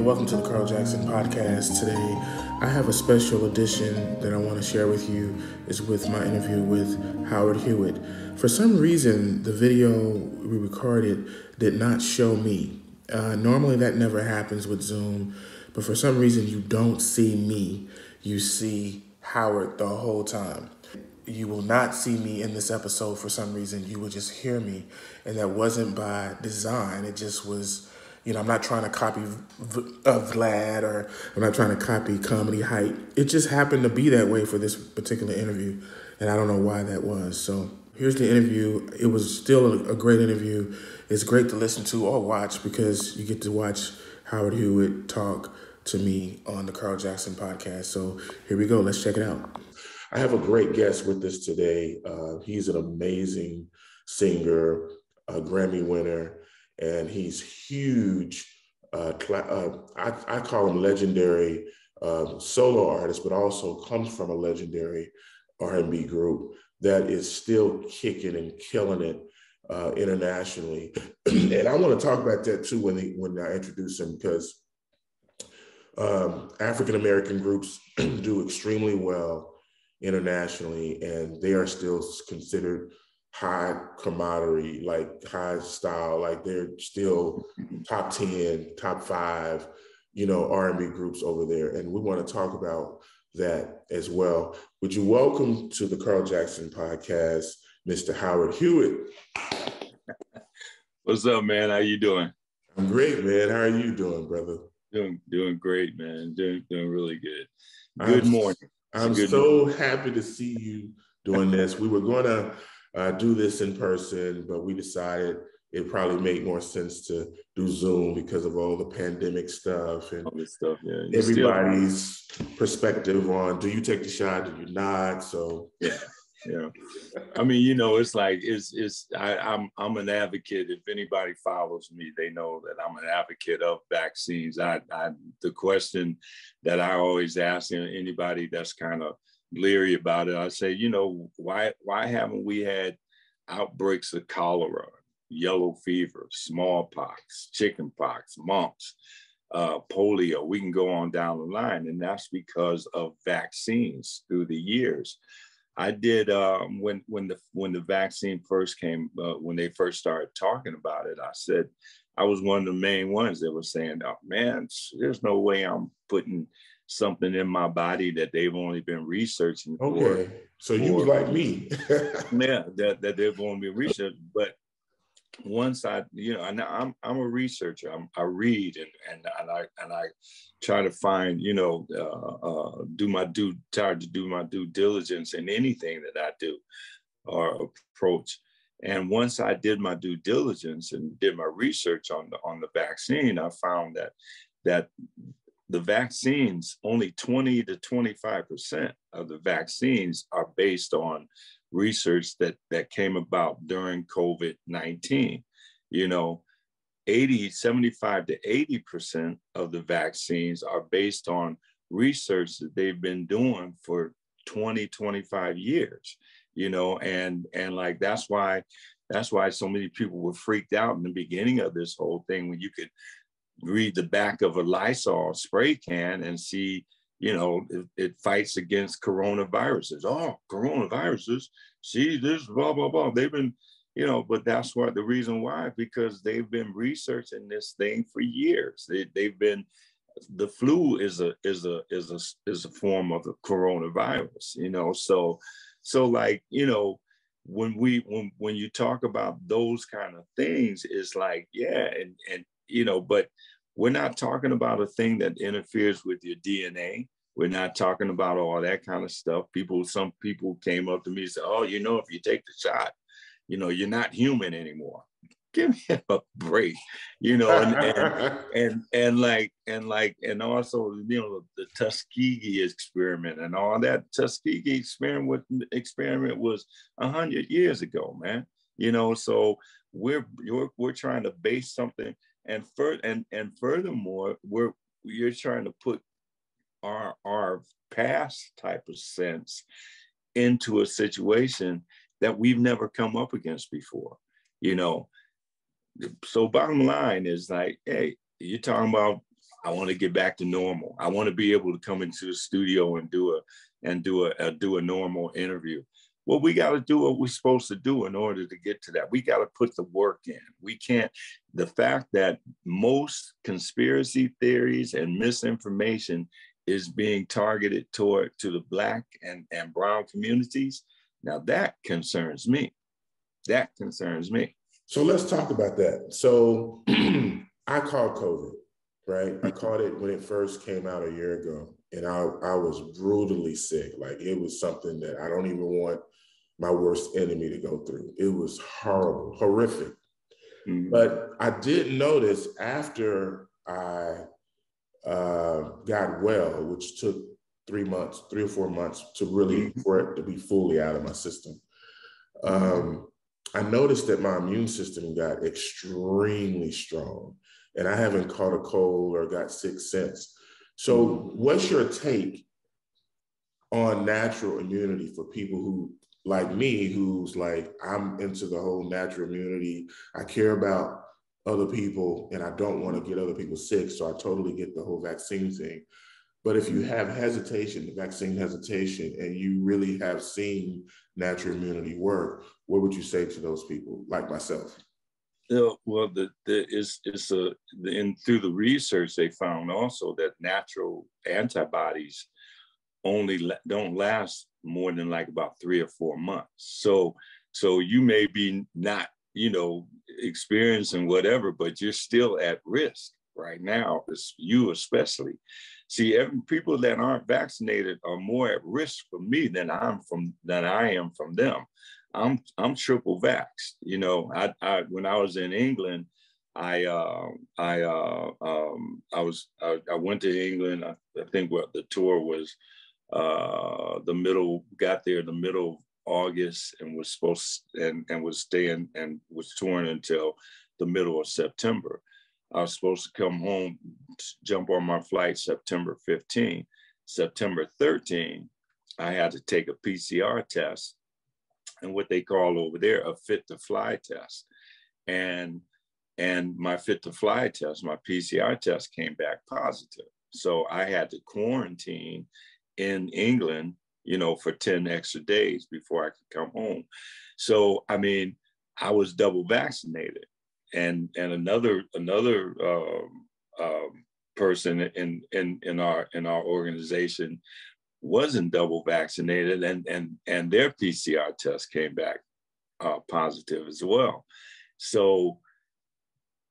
welcome to the Carl Jackson podcast. Today, I have a special edition that I want to share with you. Is with my interview with Howard Hewett. For some reason, the video we recorded did not show me. Normally, that never happens with Zoom, but for some reason, you don't see me. You see Howard the whole time. You will not see me in this episode for some reason. You will just hear me, and that wasn't by design. It just was. I'm not trying to copy Vlad, or I'm not trying to copy Comedy Hype. It just happened to be that way for this particular interview, and I don't know why that was. So here's the interview. It was still a great interview. It's great to listen to or watch because you get to watch Howard Hewett talk to me on the Carl Jackson podcast. So here we go. Let's check it out. I have a great guest with us today. He's an amazing singer, a Grammy winner, and he's huge. I call him legendary solo artist, but also comes from a legendary R&B group that is still kicking and killing it internationally. And I want to talk about that too when I introduce him, because African-American groups do extremely well internationally, and they are still considered high commodity, like high style, like they're still top 10, top 5, R&B groups over there. And we want to talk about that as well. Would you welcome to the Carl Jackson podcast, Mr. Howard Hewett. What's up, man? How you doing? I'm great, man. How are you doing, brother? Doing great, man. Doing really good. Good morning. I'm so happy to see you doing this. We were going to do this in person, but we decided it probably made more sense to do Zoom because of all the pandemic stuff and all this stuff. Yeah, everybody's perspective on, do you take the shot, do you not? So yeah. I mean, I'm an advocate. If anybody follows me, they know that I'm an advocate of vaccines. The question that I always ask anybody that's kind of leery about it, I say, why haven't we had outbreaks of cholera, yellow fever, smallpox, chickenpox, mumps, polio? We can go on down the line, and that's because of vaccines through the years. I did when the vaccine first came, when they first started talking about it. I said I was one of the main ones that was saying, "Oh man, there's no way I'm putting something in my body that they've only been researching." Okay, so you was like me. Yeah, that they've only been researching. But once I'm a researcher. I read and I try to find, do my due diligence in anything that I do or approach. And once I did my due diligence and did my research on the vaccine, I found that the vaccines, only 20 to 25% of the vaccines are based on research that came about during COVID-19. 75 to 80% of the vaccines are based on research that they've been doing for 20, 25 years, and like, that's why so many people were freaked out in the beginning of this whole thing, when you could read the back of a Lysol spray can and see, it fights against coronaviruses. Oh, coronaviruses, see this, blah, blah, blah. They've been, but that's what the reason why, because they've been researching this thing for years. They've been, the flu is a form of the coronavirus, so like, when you talk about those kind of things, it's like, yeah, and but we're not talking about a thing that interferes with your DNA. We're not talking about all that kind of stuff. Some people came up to me and said, "Oh, if you take the shot, you're not human anymore." Give me a break, and also, the Tuskegee experiment and all that. Tuskegee experiment was 100 years ago, man. So we're trying to base something. And furthermore, you're trying to put our past type of sense into a situation that we've never come up against before, So bottom line is like, hey, you're talking about I want to get back to normal. I want to be able to come into the studio and do a normal interview. Well, we got to do what we're supposed to do in order to get to that. We got to put the work in. We can't, the fact that most conspiracy theories and misinformation is being targeted to the Black and brown communities. Now that concerns me. That concerns me. So let's talk about that. So I caught COVID, right? I caught it when it first came out a year ago, and I was brutally sick. Like, it was something that I don't even want my worst enemy to go through. It was horrible, horrific. Mm-hmm. But I did notice after I got well, which took 3 or 4 months to really, for it to be fully out of my system. I noticed that my immune system got extremely strong, and I haven't caught a cold or got sick since. So what's your take on natural immunity for people who, like me, who's like, I'm into the whole natural immunity. I care about other people and I don't want to get other people sick. So I totally get the whole vaccine thing. But if you have hesitation, the vaccine hesitation, and you really have seen natural immunity work, what would you say to those people like myself? Well, through the research, they found also that natural antibodies don't last more than like about 3 or 4 months. So you may be not, experiencing whatever, but you're still at risk right now. You especially. See, people that aren't vaccinated are more at risk for me than I am from them. I'm triple vaxxed. I when I was in England, I went to England. I think what the tour was. Got there in the middle of August and was was staying and was touring until the middle of September. I was supposed to come home, jump on my flight September 15. September 13, I had to take a PCR test and what they call over there a fit to fly test. And my fit to fly test, my PCR test came back positive. So I had to quarantine in England, for 10 extra days before I could come home. So, I mean, I was double vaccinated. And another person in our organization wasn't double vaccinated, and their PCR test came back positive as well. So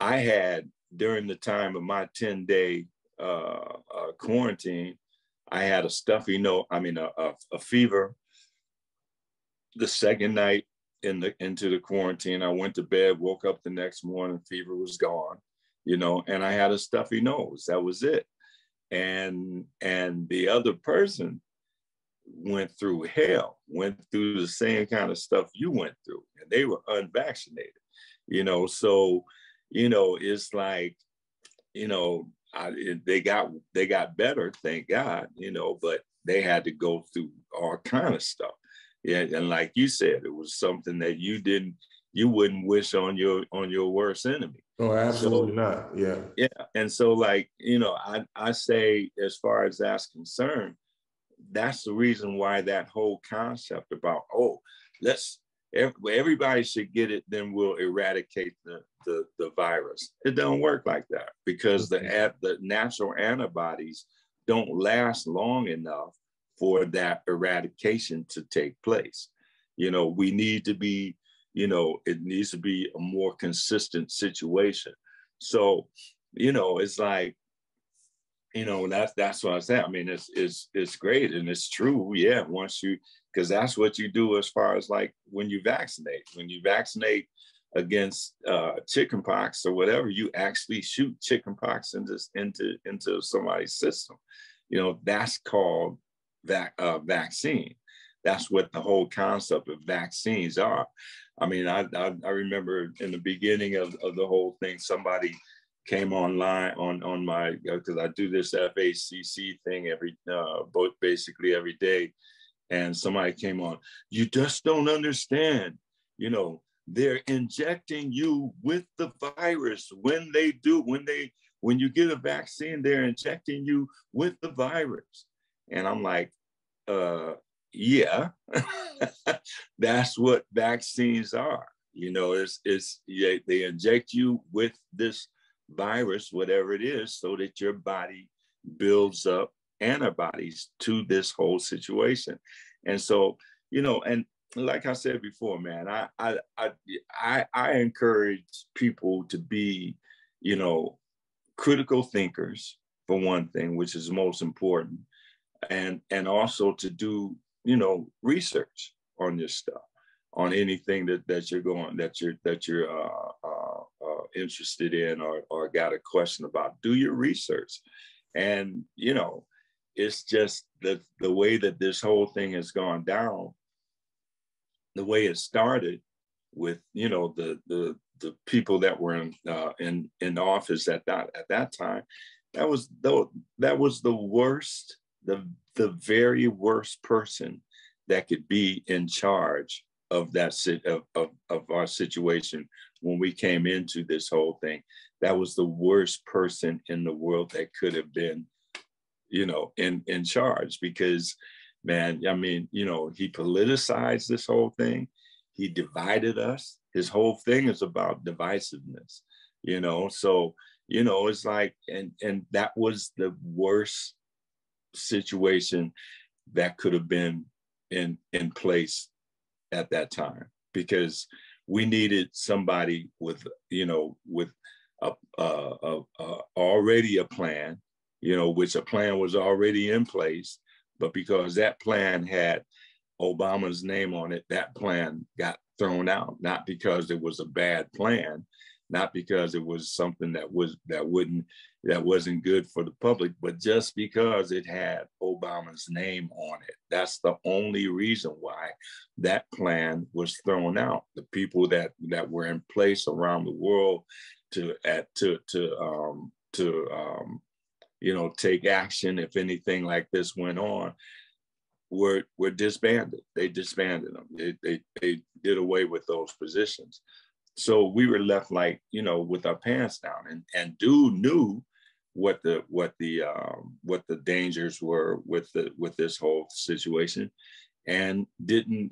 I had, during the time of my 10-day quarantine, I had a stuffy nose, a fever. The second night into the quarantine, I went to bed, woke up the next morning, fever was gone, and I had a stuffy nose. That was it. And the other person went through hell, went through the same kind of stuff you went through, and they were unvaccinated, so, it's like, they got better, thank God, but they had to go through all kind of stuff. Yeah, and like you said, it was something that you wouldn't wish on your worst enemy. Oh, absolutely not. Yeah. Yeah. And so, like, I say, as far as that's concerned, that's the reason why that whole concept about, everybody should get it, then we'll eradicate the virus. It don't work like that, because the natural antibodies don't last long enough for that eradication to take place. We need to be, it needs to be a more consistent situation. So, it's like, that's what I say. I mean, it's great and it's true. Yeah, because that's what you do as far as like when you vaccinate against chickenpox or whatever, you actually shoot chickenpox into somebody's system. That's called vaccine. That's what the whole concept of vaccines are. I mean, I remember in the beginning of the whole thing, somebody came online on my, because I do this FACC thing basically every day. And somebody came on, you just don't understand, they're injecting you with the virus when when you get a vaccine, they're injecting you with the virus. And I'm like, yeah, that's what vaccines are. You know, they inject you with this virus, whatever it is, so that your body builds up antibodies to this whole situation. And so, you know, and like I said before, man, I encourage people to be, you know, critical thinkers, for one thing, which is most important, and also to do, you know, research on your stuff, on anything that you're interested in or got a question about. Do your research. And, you know, it's just the way that this whole thing has gone down, the way it started with, you know, the people that were in office at that time. That was the worst, the very worst person that could be in charge of that of our situation when we came into this whole thing. That was the worst person in the world that could have been, you know, in charge, because, man, I mean, you know, he politicized this whole thing. He divided us. His whole thing is about divisiveness, you know. So, you know, it's like, and that was the worst situation that could have been in place at that time, because we needed somebody with, you know, with already a plan, you know, which a plan was already in place, but because that plan had Obama's name on it, that plan got thrown out, not because it was a bad plan, not because it was something that wasn't good for the public, but just because it had Obama's name on it. That's the only reason why that plan was thrown out. The people that were in place around the world to you know, take action if anything like this went on, were disbanded. They disbanded them. They did away with those positions. So we were left, like, you know, with our pants down. And dude knew what the dangers were with this whole situation, and didn't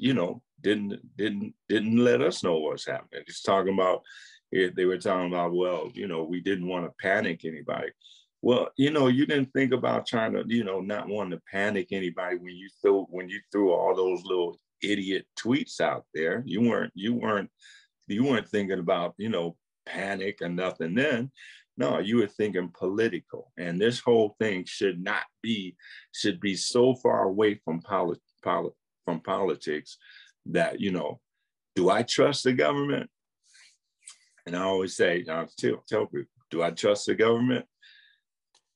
let us know what's happening. Just talking about, they were talking about, well, you know, we didn't want to panic anybody. Well, you know, you didn't think about trying to, you know, not wanting to panic anybody when you threw all those little idiot tweets out there. You weren't thinking about, you know, panic or nothing then. No, you were thinking political. And this whole thing should be so far away from politics that, you know, do I trust the government? And I always say, I tell people, do I trust the government?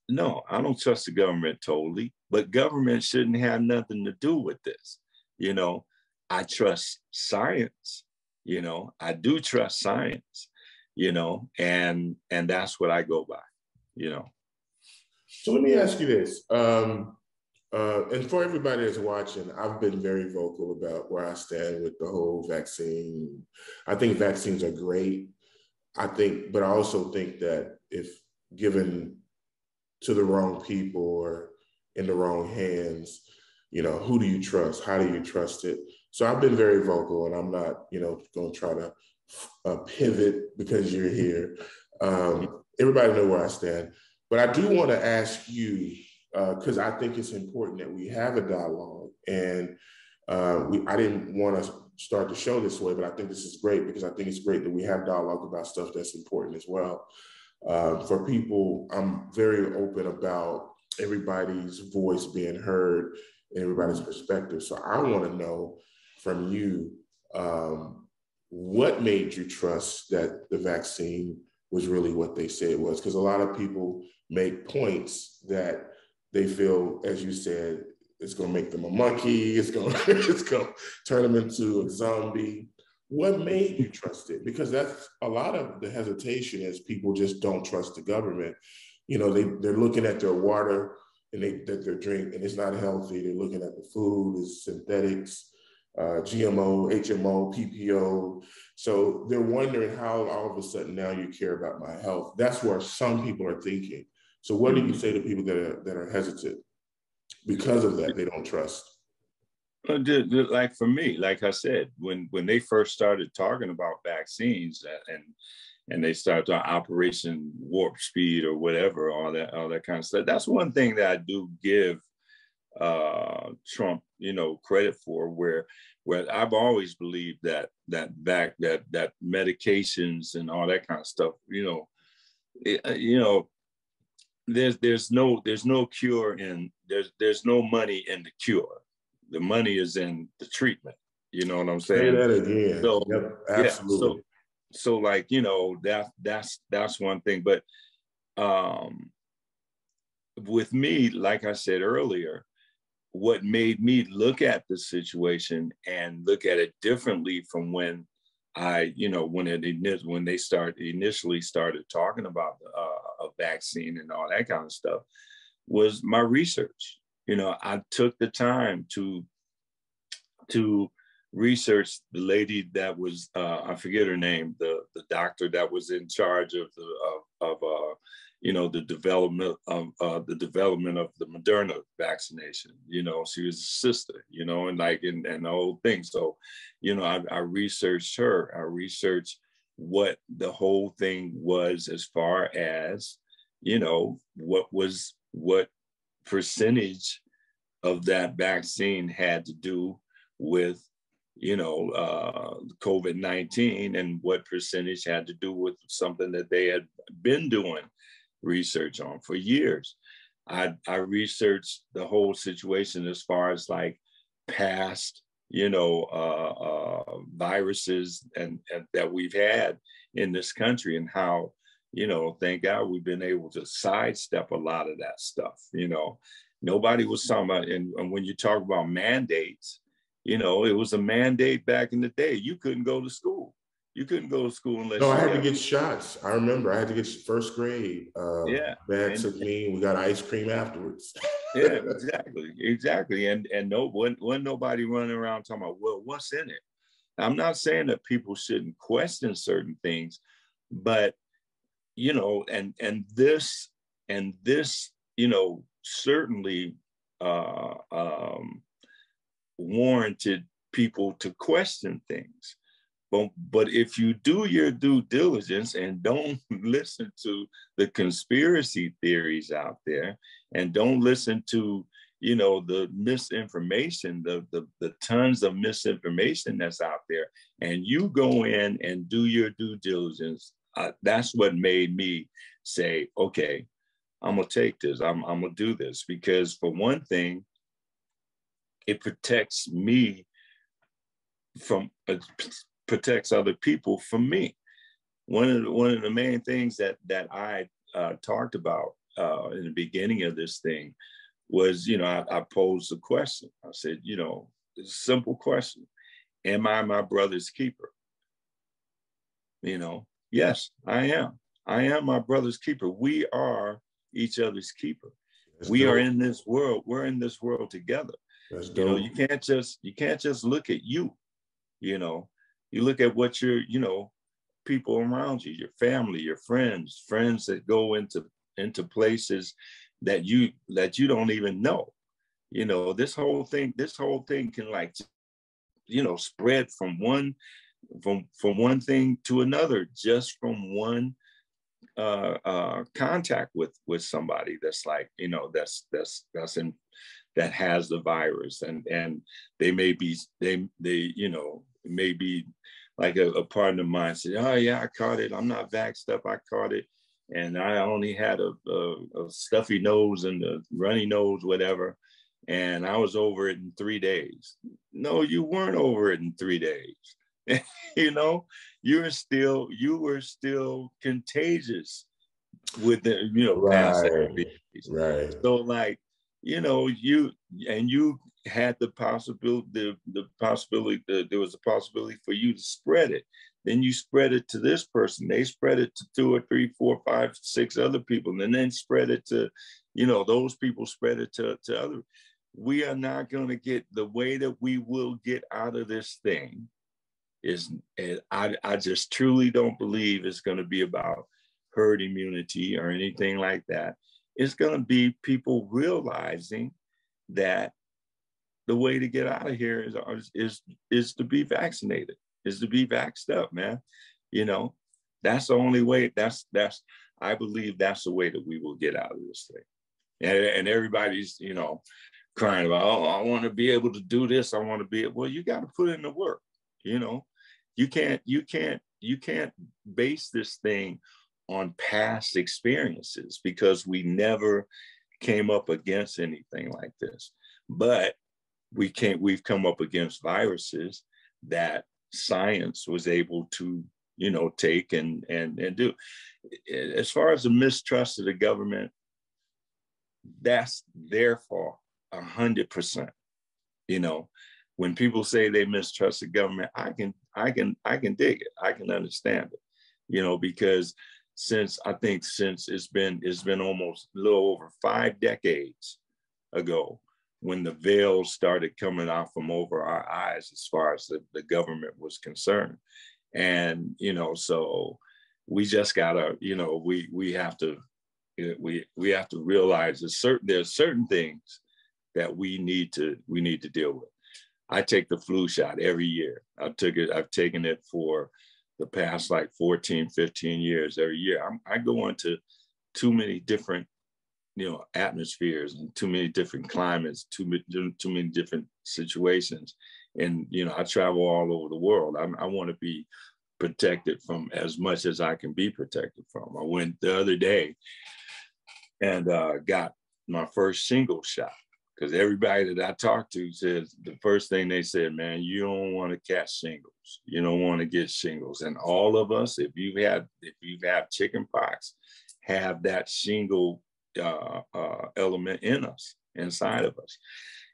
No, I don't trust the government totally, but government shouldn't have nothing to do with this. You know, I trust science. You know, I do trust science, you know, and that's what I go by, you know. So let me ask you this. And for everybody that's watching, I've been very vocal about where I stand with the whole vaccine. I think vaccines are great. But I also think that if given to the wrong people or in the wrong hands, you know, who do you trust? How do you trust it? So I've been very vocal, and I'm not, you know, going to try to pivot because you're here. Everybody know where I stand. But I do want to ask you, because I think it's important that we have a dialogue. And I didn't want to start the show this way, but I think this is great, because I think it's great that we have dialogue about stuff that's important as well. For people, I'm very open about everybody's voice being heard and everybody's perspective. So I want to know from you, what made you trust that the vaccine was really what they said it was? Because a lot of people make points that they feel, as you said, it's going to make them a monkey. It's going to turn them into a zombie. What made you trust it? Because that's a lot of the hesitation, is people just don't trust the government. You know, they're looking at their water and that they're drinking, and it's not healthy. They're looking at the food, it's synthetics. GMO, HMO, PPO. So they're wondering how all of a sudden now you care about my health. That's where some people are thinking. So what do you say to people that are hesitant because of that? They don't trust. Like for me, like I said, when they first started talking about vaccines and they started on Operation Warp Speed or whatever, all that kind of stuff. That's one thing that I do give Trump, credit for, where I've always believed that medications and all that kind of stuff, there's no cure and there's no money in the cure. The money is in the treatment. You know what I'm saying? Say that again. So, yep, absolutely. Yeah, so like, that's one thing. But with me, like I said earlier, what made me look at the situation and look at it differently from when when they initially started talking about a vaccine and all that kind of stuff, was my research. I took the time to research the lady that was I forget her name, the doctor that was in charge of the development of the Moderna vaccination. She was a sister, and the whole thing. So, I researched her. I researched what the whole thing was as far as, what percentage of that vaccine had to do with, COVID-19, and what percentage had to do with something that they had been doing research on for years. I researched the whole situation as far as like past, viruses and that we've had in this country, and how, thank God we've been able to sidestep a lot of that stuff. Nobody was talking about, and when you talk about mandates, it was a mandate back in the day. You couldn't go to school. You couldn't go to school unless I had to get shots. I remember I had to get first grade. Dad took me. We got ice cream afterwards. Yeah, exactly. And wasn't nobody running around talking about, well, what's in it? I'm not saying that people shouldn't question certain things, but and this certainly warranted people to question things. But if you do your due diligence and don't listen to the conspiracy theories out there, and don't listen to, the misinformation, the tons of misinformation that's out there, and you go in and do your due diligence, that's what made me say, okay, I'm gonna take this. I'm gonna do this, because for one thing, it protects me from protects other people from me. One of the main things that I talked about in the beginning of this thing was, I posed a question. I said, it's a simple question: am I my brother's keeper? Yes, I am. I am my brother's keeper. We are each other's keeper. We are in this world. We're in this world together. You can't just look at you. You look at what your, people around you, your family, your friends that go into places that you don't even know. This whole thing can, like, spread from one thing to another, just from one contact with somebody that's like, that has the virus, and they may be maybe like a partner of mine said, oh yeah, I caught it. I'm not vaxxed up. I caught it. And I only had a stuffy nose and a runny nose, whatever. And I was over it in 3 days. No, you weren't over it in 3 days. You were still contagious with the, past activities. Right. So, like, you had the possibility, there was a possibility for you to spread it. Then you spread it to this person. They spread it to 2 or 3, 4, 5, 6 other people, and then spread it to, those people spread it to other. we are not going to get, the way that we will get out of this thing is, and I just truly don't believe it's going to be about herd immunity or anything like that. It's going to be people realizing that the way to get out of here is to be vaccinated, is to be vaxxed up, man. You know, that's the only way. I believe that's the way that we will get out of this thing. And everybody's, you know, crying about, oh, I want to be able to do this. I want to be, well, you got to put in the work. You know, you can't base this thing on past experiences, because we never came up against anything like this. But we've come up against viruses that science was able to, you know, take and do. As far as the mistrust of the government, that's their fault 100%. You know, when people say they mistrust the government, I can dig it. I can understand it, you know, because since it's been almost a little over 5 decades ago when the veil started coming out from over our eyes as far as the government was concerned. And, you know, so we just gotta, you know, we have to realize there's certain things that we need to deal with. I take the flu shot every year. I've taken it for the past like 14, 15 years. Every year I go into too many different, you know, atmospheres and too many different climates, too many different situations. And, you know, I travel all over the world. I want to be protected from as much as I can be protected from. I went the other day and got my first shingles shot, because everybody that I talked to says the first thing they said, man, you don't want to catch shingles. You don't want to get shingles. And all of us, if you have chicken pox, have that shingle element in us, inside of us.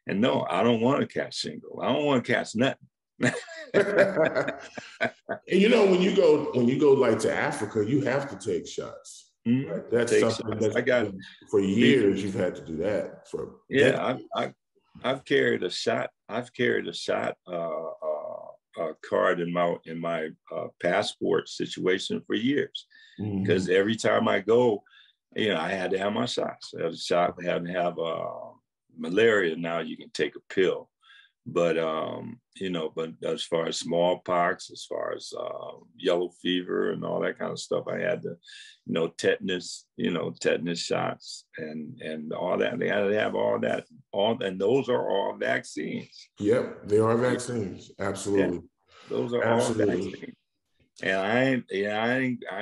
And no, I don't want to catch shingles. I don't want to catch nothing. And you know, when you go like to Africa, you have to take shots. Mm-hmm. Right? That's something that I got for years. You've had to do that for decades. I've carried a shot. Card in my passport situation for years, because every time I go, you know, I had to have my shots. I had a shot. I had to have malaria. Now you can take a pill. But, you know, but as far as smallpox, as far as yellow fever and all that kind of stuff, I had to, you know, tetanus shots and all that. They had to have all that, and those are all vaccines. Yep, they are vaccines. Absolutely. Yeah, those are all vaccines. And I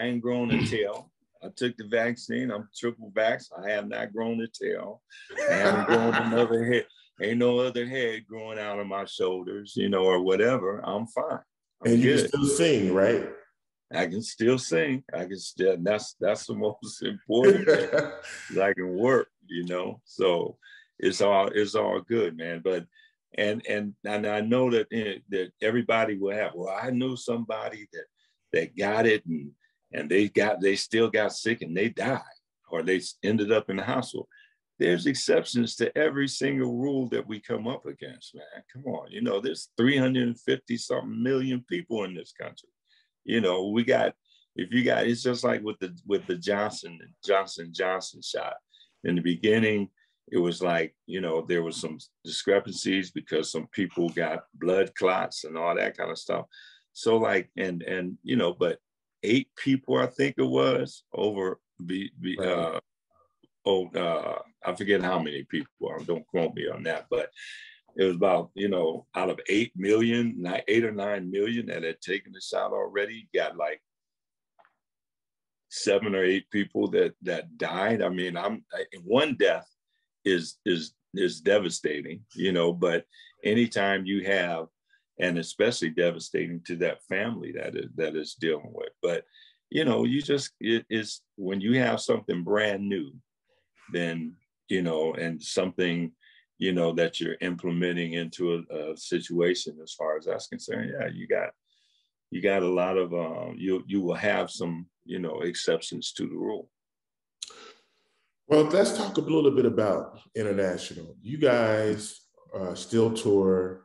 ain't grown a tail. I took the vaccine. I'm triple vax. I have not grown a tail. I haven't grown another head. Ain't no other head growing out of my shoulders, you know, or whatever. I'm fine. And you can still sing, right? I can still sing. I can still. That's the most important thing. I can work, you know. So it's all good, man. But and I know that that everybody will have. Well, I knew somebody that got it and they still got sick and they died, or they ended up in the hospital. There's exceptions to every single rule that we come up against, man. Come on, you know, there's 350 something million people in this country. You know, it's just like with the Johnson shot. In the beginning, it was like, you know, there was some discrepancies because some people got blood clots and all that kind of stuff. So like, and you know, but 8 people, I think it was, I forget how many people, don't quote me on that, but it was about, you know, out of 8 or 9 million that had taken the shot already, you got like 7 or 8 people that died. I mean, one death is devastating, you know, but anytime you have, and especially devastating to that family that is dealing with. But, you know, it's when you have something brand new, then, you know, and something, you know, that you're implementing into a situation as far as that's concerned, yeah, you got a lot of, you will have some, you know, exceptions to the rule. Well, let's talk a little bit about international. You guys still tour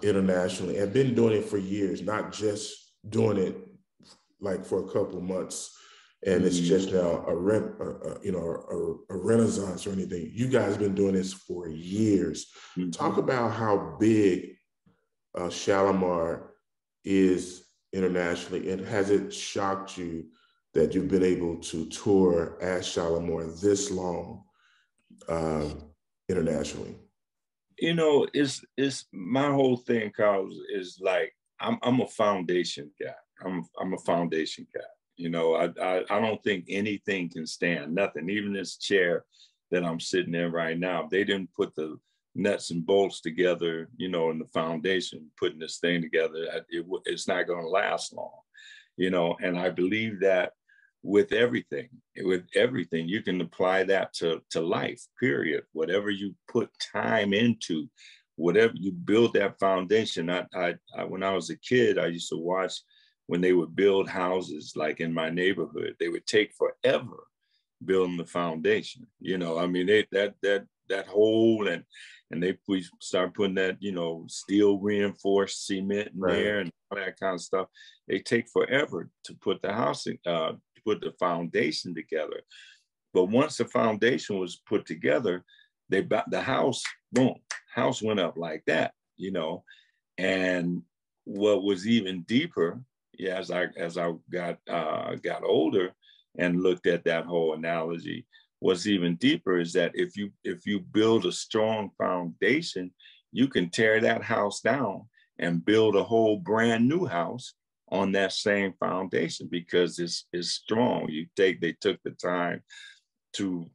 internationally and been doing it for years, not just doing it like for a couple of months. And it's just now a renaissance or anything. You guys have been doing this for years. Talk about how big Shalimar is internationally, and has it shocked you that you've been able to tour as Shalimar this long internationally? You know, it's my whole thing, Carlos, is like I'm a foundation guy. I'm a foundation guy. You know, I don't think anything can stand, nothing, even this chair that I'm sitting in right now. If they didn't put the nuts and bolts together, you know, in the foundation, putting this thing together, it's not going to last long, you know. And I believe that with everything, you can apply that to life, period. Whatever you put time into, whatever you build that foundation. I when I was a kid, I used to watch when they would build houses, like in my neighborhood, they would take forever building the foundation. You know, I mean, that hole, and we start putting that, you know, steel reinforced cement in there and all that kind of stuff. They take forever to put the house to put the foundation together. But once the foundation was put together, the house, boom, house went up like that, you know. And what was even deeper, as I got older and looked at that whole analogy, what's even deeper is that if you build a strong foundation, you can tear that house down and build a whole brand new house on that same foundation, because it's strong. They took the time to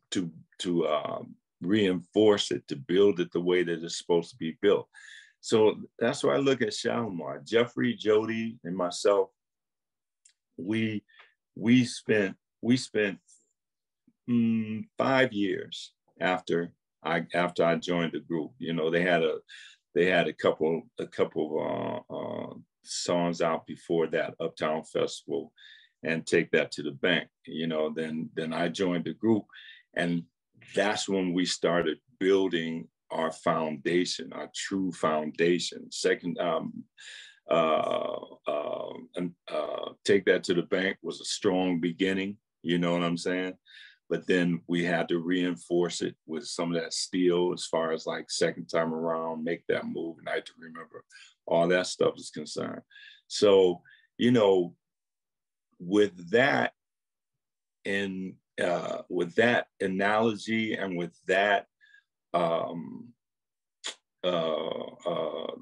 reinforce it, to build it the way that it's supposed to be built. So that's why I look at Shalimar. Jeffrey, Jody, and myself, we spent 5 years after I joined the group. You know, they had a couple of songs out before that, Uptown Festival and Take That to the Bank. You know, then I joined the group, and that's when we started building our foundation, our true foundation. Take That to the Bank was a strong beginning, you know what I'm saying? But then we had to reinforce it with some of that steel, as far as like Second Time Around, Make That Move, Night to Remember, all that stuff is concerned. So, you know, with that, and with that analogy, and with that,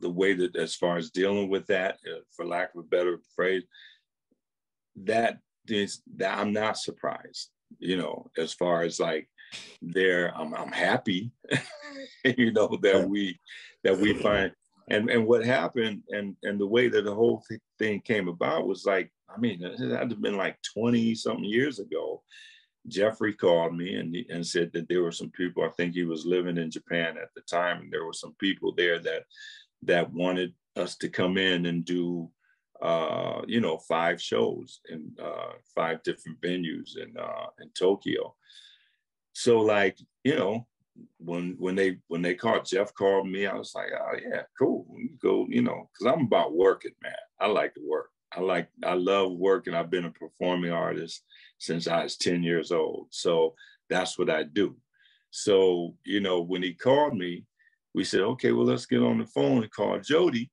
the way that, as far as dealing with that, for lack of a better phrase, that I'm not surprised, you know, as far as like I'm happy, you know, that we find, and what happened, and the way that the whole thing came about was like, I mean, it had to have been like 20 something years ago. Jeffrey called me and said that there were some people, I think he was living in Japan at the time, and there were some people there that wanted us to come in and do, you know, 5 shows in 5 different venues in Tokyo. So like, you know, when they called, Jeff called me, I was like, oh yeah, cool, we can go, you know, because I'm about working, man. I like to work. I love working. I've been a performing artist since I was 10 years old. So that's what I do. So, you know, when he called me, we said, okay, well, let's get on the phone and call Jody,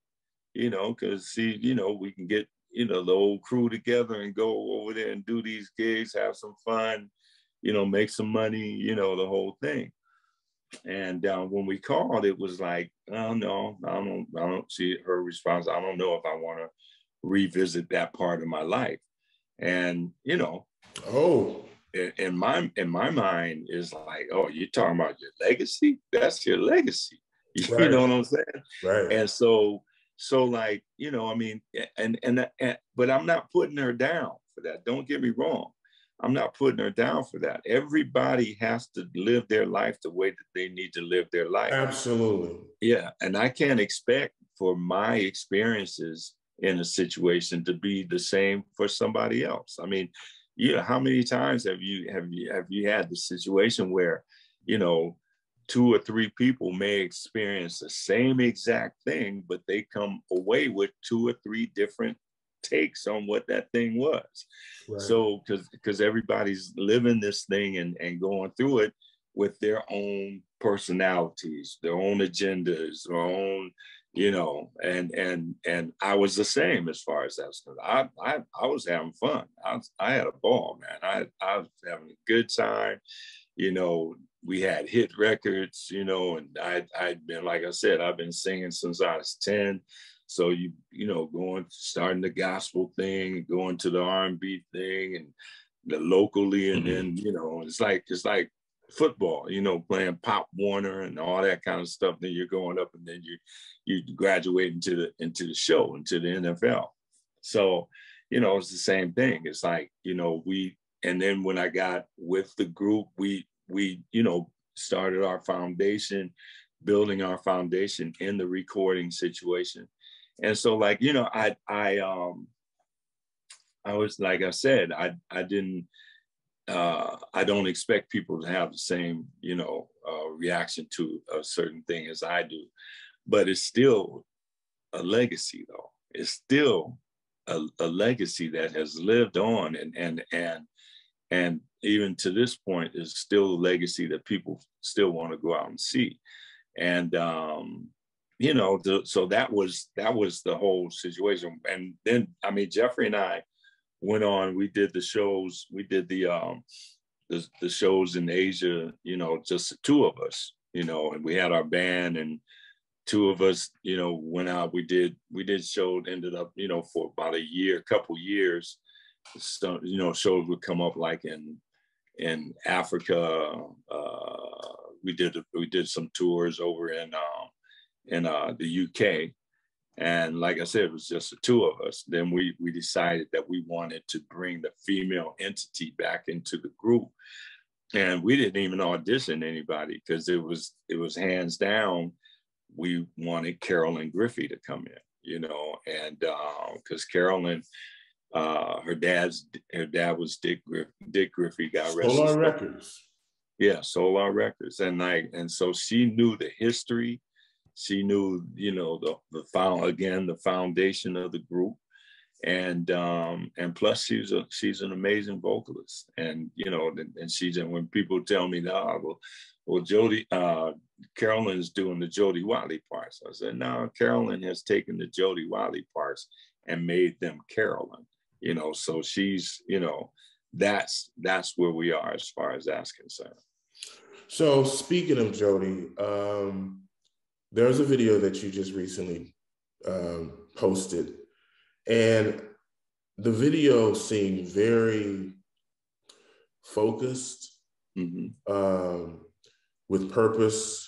you know, because see, you know, we can get, you know, the old crew together and go over there and do these gigs, have some fun, you know, make some money, you know, the whole thing. And when we called, it was like, oh no, I don't see her response. I don't know if I want to revisit that part of my life. And, you know, in my mind is like, oh, you're talking about your legacy? That's your legacy. Right. You know what I'm saying? Right. And so like, you know, I mean, but I'm not putting her down for that. Don't get me wrong. I'm not putting her down for that. Everybody has to live their life the way that they need to live their life. Absolutely. Yeah. And I can't expect for my experiences in a situation to be the same for somebody else. I mean, yeah, how many times have you had the situation where, you know, 2 or 3 people may experience the same exact thing, but they come away with 2 or 3 different takes on what that thing was. Right. So because everybody's living this thing and going through it with their own personalities, their own agendas, their own, you know, and I was the same as far as that's concerned. I was having fun. I had a ball, man. I was having a good time. You know, we had hit records, you know, and I'd been, like I said, I've been singing since I was 10. So you know, starting the gospel thing, going to the R&B thing, and the locally, and then, you know, it's like football, you know, playing Pop Warner and all that kind of stuff. Then you're going up, and then you graduate into the show, into the NFL. So, you know, it's the same thing. It's like, you know, and then when I got with the group, we you know, started our foundation, building our foundation in the recording situation. And so, like, you know, I was, like I said, I don't expect people to have the same, you know, reaction to a certain thing as I do, but it's still a legacy, though. It's still a legacy that has lived on, and even to this point is still a legacy that people still want to go out and see. And you know, so that was the whole situation. And then, I mean, Jeffrey and I went on, we did the shows, we did the shows in Asia, you know, just the 2 of us, you know, and we had our band, and 2 of us, you know, went out, we did shows, ended up, you know, for about a couple years. So, you know, shows would come up like in Africa. We did some tours over in the UK. And like I said, it was just the 2 of us. Then we decided that we wanted to bring the female entity back into the group. And we didn't even audition anybody, because it was hands down, we wanted Carolyn Griffey to come in, you know, and because Carolyn, her dad was Dick Griffey, got arrested. Solar Records. Yeah, Solar Records. And so she knew the history. She knew, you know, the foundation of the group. And plus she's an amazing vocalist. And, you know, and when people tell me that, well, Jody, Carolyn's doing the Jody Watley parts. I said, no, Carolyn has taken the Jody Watley parts and made them Carolyn, you know, so she's, you know, that's where we are as far as that's concerned. So speaking of Jody, there's a video that you just recently posted, and the video seemed very focused, with purpose.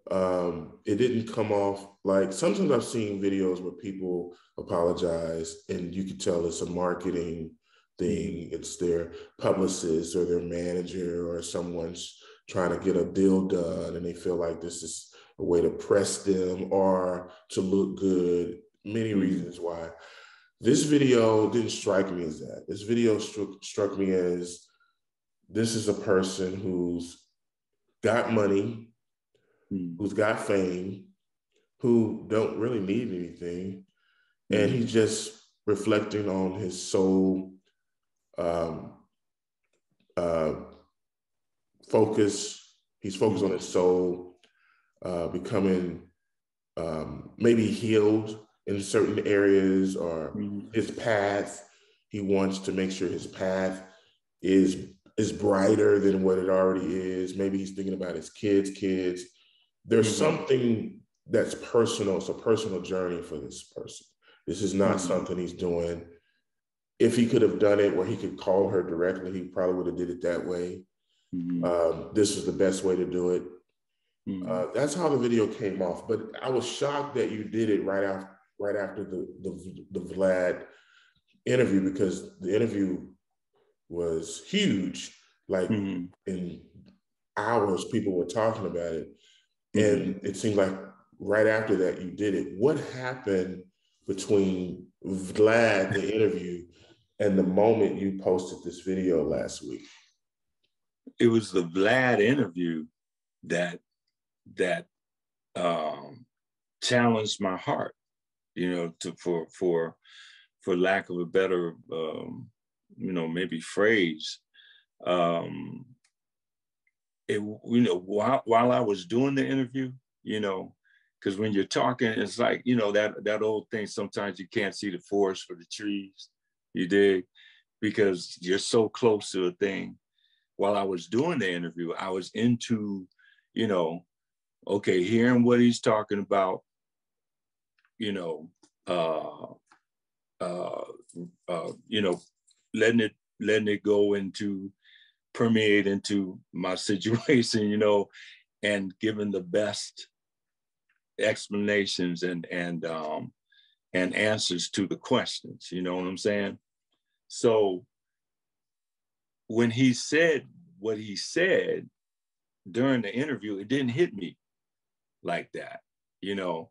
It didn't come off like, sometimes I've seen videos where people apologize and you can tell it's a marketing thing. It's their publicist or their manager or someone's trying to get a deal done, and they feel like this is a way to press them or to look good. Many reasons why. This video didn't strike me as that. This video struck me as, this is a person who's got money, who's got fame, who don't really need anything. And he's just reflecting on his soul, focus. He's focused on his soul, becoming maybe healed in certain areas, or his path. He wants to make sure his path is brighter than what it already is. Maybe he's thinking about his kids. There's something that's personal. It's a personal journey for this person. This is not something he's doing. If he could have done it where he could call her directly, he probably would have did it that way. This was the best way to do it. That's how the video came off. But I was shocked that you did it right after the Vlad interview, because the interview was huge. Like in hours, people were talking about it. And it seemed like right after that you did it. What happened between Vlad, the interview, and the moment you posted this video last week? It was the Vlad interview that challenged my heart, you know, for lack of a better, you know, maybe phrase. You know, while I was doing the interview, you know, because when you're talking, it's like, you know, that old thing, sometimes you can't see the forest for the trees, you dig, because you're so close to a thing. While I was doing the interview, I was into, you know, okay, hearing what he's talking about, you know, you know, letting it go into, permeate into my situation, you know, and giving the best explanations and answers to the questions, you know what I'm saying? So when he said what he said during the interview, it didn't hit me like that, you know.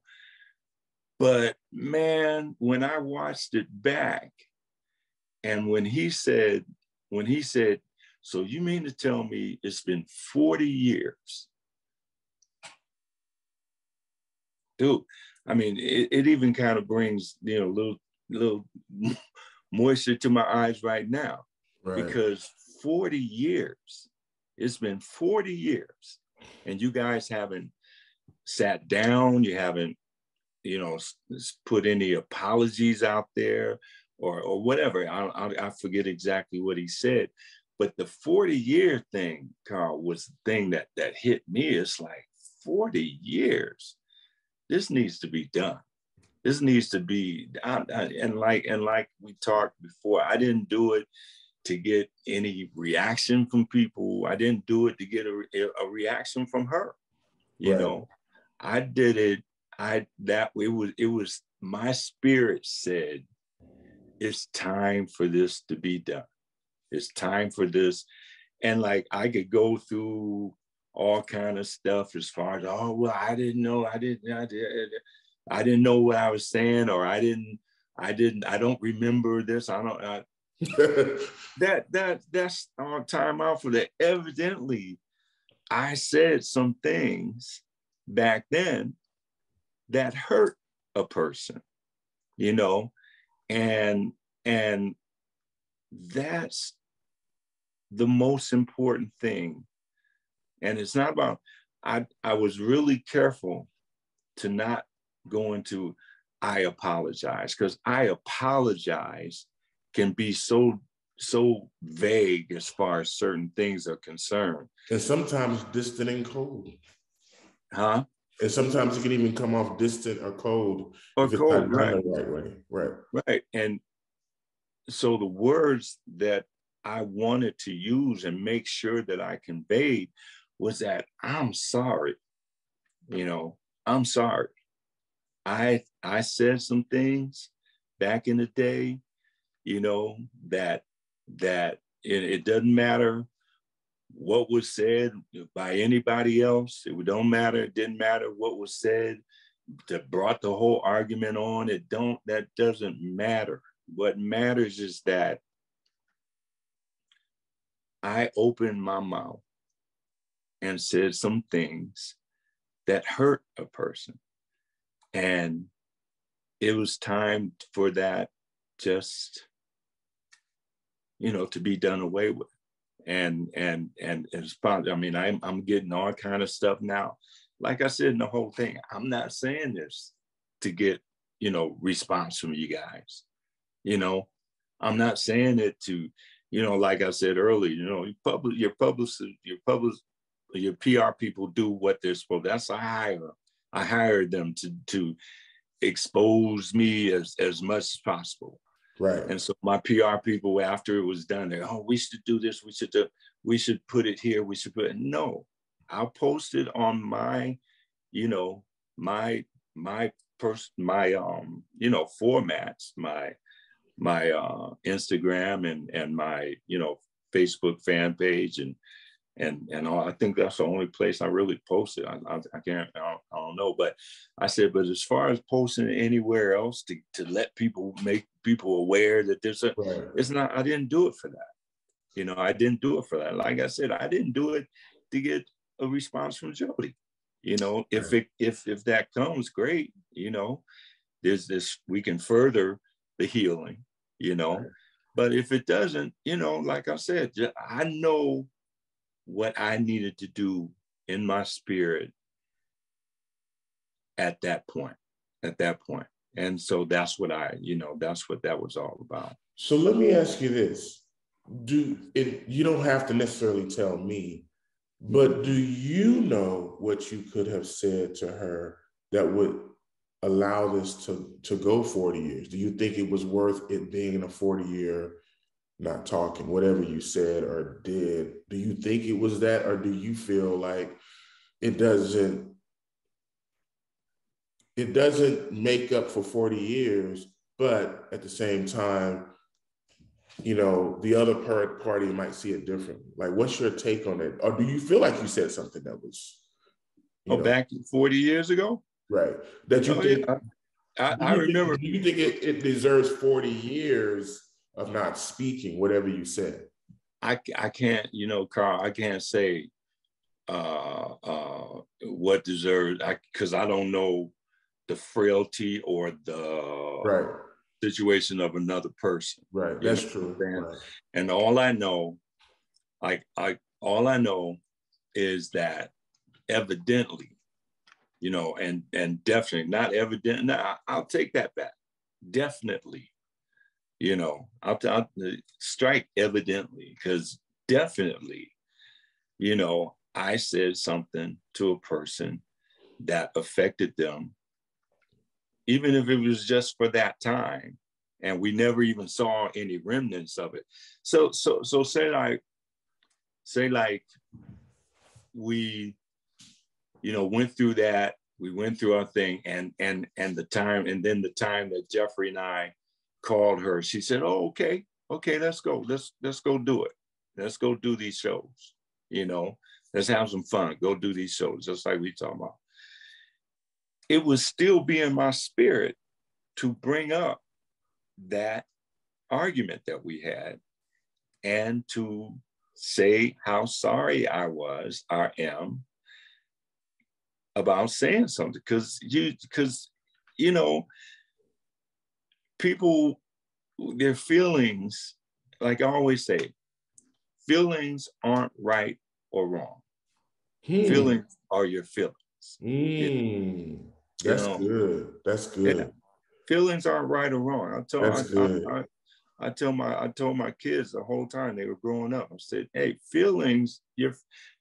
But man, when I watched it back, and when he said, so you mean to tell me it's been 40 years? Dude, I mean, it even kind of brings, you know, little moisture to my eyes right now, right? Because 40 years, it's been 40 years, and you guys haven't sat down, you haven't, you know, put any apologies out there or whatever. I forget exactly what he said, but the 40-year thing, Carl, was the thing that hit me. It's like 40 years. This needs to be done. This needs to be, and like we talked before, I didn't do it to get any reaction from people. I didn't do it to get a reaction from her. You right. know, I did it. It was my spirit said, it's time for this to be done. It's time for this. And like, I could go through all kind of stuff as far as, oh, well, I didn't know what I was saying, or I don't remember this. That's on time out for that. Evidently, I said some things back then that hurt a person, you know, and that's the most important thing. And it's not about, I was really careful to not go into, I apologize, because I apologize can be so vague as far as certain things are concerned. And sometimes distant and cold. Huh? And sometimes it can even come off distant or cold. Or cold, right. The right way. Right. Right. And so the words that I wanted to use and make sure that I conveyed was that I'm sorry. You know, I'm sorry. I said some things back in the day, you know, that it doesn't matter what was said by anybody else. It don't matter. It didn't matter what was said that brought the whole argument on. That doesn't matter. What matters is that I opened my mouth and said some things that hurt a person. And it was time for that just, you know, to be done away with. And it's probably, I mean, I'm getting all kind of stuff now. Like I said in the whole thing, I'm not saying this to get, you know, response from you guys. You know, I'm not saying it to, you know, like I said earlier, you know, your PR people do what they're supposed to. That's I hired them to expose me as much as possible. Right. And so my PR people, after it was done, they, oh, we should do this. We should put it here. We should put it. No, I'll post it on my, you know, my you know, formats, my Instagram and my, you know, Facebook fan page and I think that's the only place I really posted. I don't know, but I said, but as far as posting anywhere else to let people, make people aware that there's a, Right. it's not, I didn't do it for that. You know, I didn't do it for that. Like I said, I didn't do it to get a response from Jody. You know, if that comes, great. You know, there's this, we can further the healing, you know, right. But if it doesn't, you know, like I said, I know what I needed to do in my spirit at that point. And so that's what that's what that was all about. So let me ask you this. You don't have to necessarily tell me, but do you know what you could have said to her that would allow this to go 40 years? Do you think it was worth it being in a 40-year not talking, whatever you said or did? Do you think it was that, or do you feel like it doesn't make up for 40 years, but at the same time, you know, the other party might see it differently? Like, what's your take on it? Or do you feel like you said something that was, back 40 years ago? Right. That you think, yeah. I remember. Do you think it deserves 40 years of not speaking, whatever you said? I can't, you know, Carl, I can't say what deserves, because I don't know the frailty or the situation of another person. Right. That's true. Right. And all I know, all I know is that evidently, you know, and definitely not evident. Now, I'll take that back. Definitely, you know, I'll strike evidently, because definitely, you know, I said something to a person that affected them, even if it was just for that time, and we never even saw any remnants of it. So say like we, you know, went through that, we went through our thing, and the time, and then the time that Jeffrey and I called her, she said, "Oh, okay, let's go do it. Let's go do these shows, you know, let's have some fun, go do these shows," just like we talking about. It would still be in my spirit to bring up that argument that we had and to say how sorry I am about saying something, because you know, people, their feelings, like I always say, feelings aren't right or wrong. Feelings are your feelings. That's good. That's good. Yeah. Feelings aren't right or wrong. I told my kids the whole time they were growing up, I said, hey, your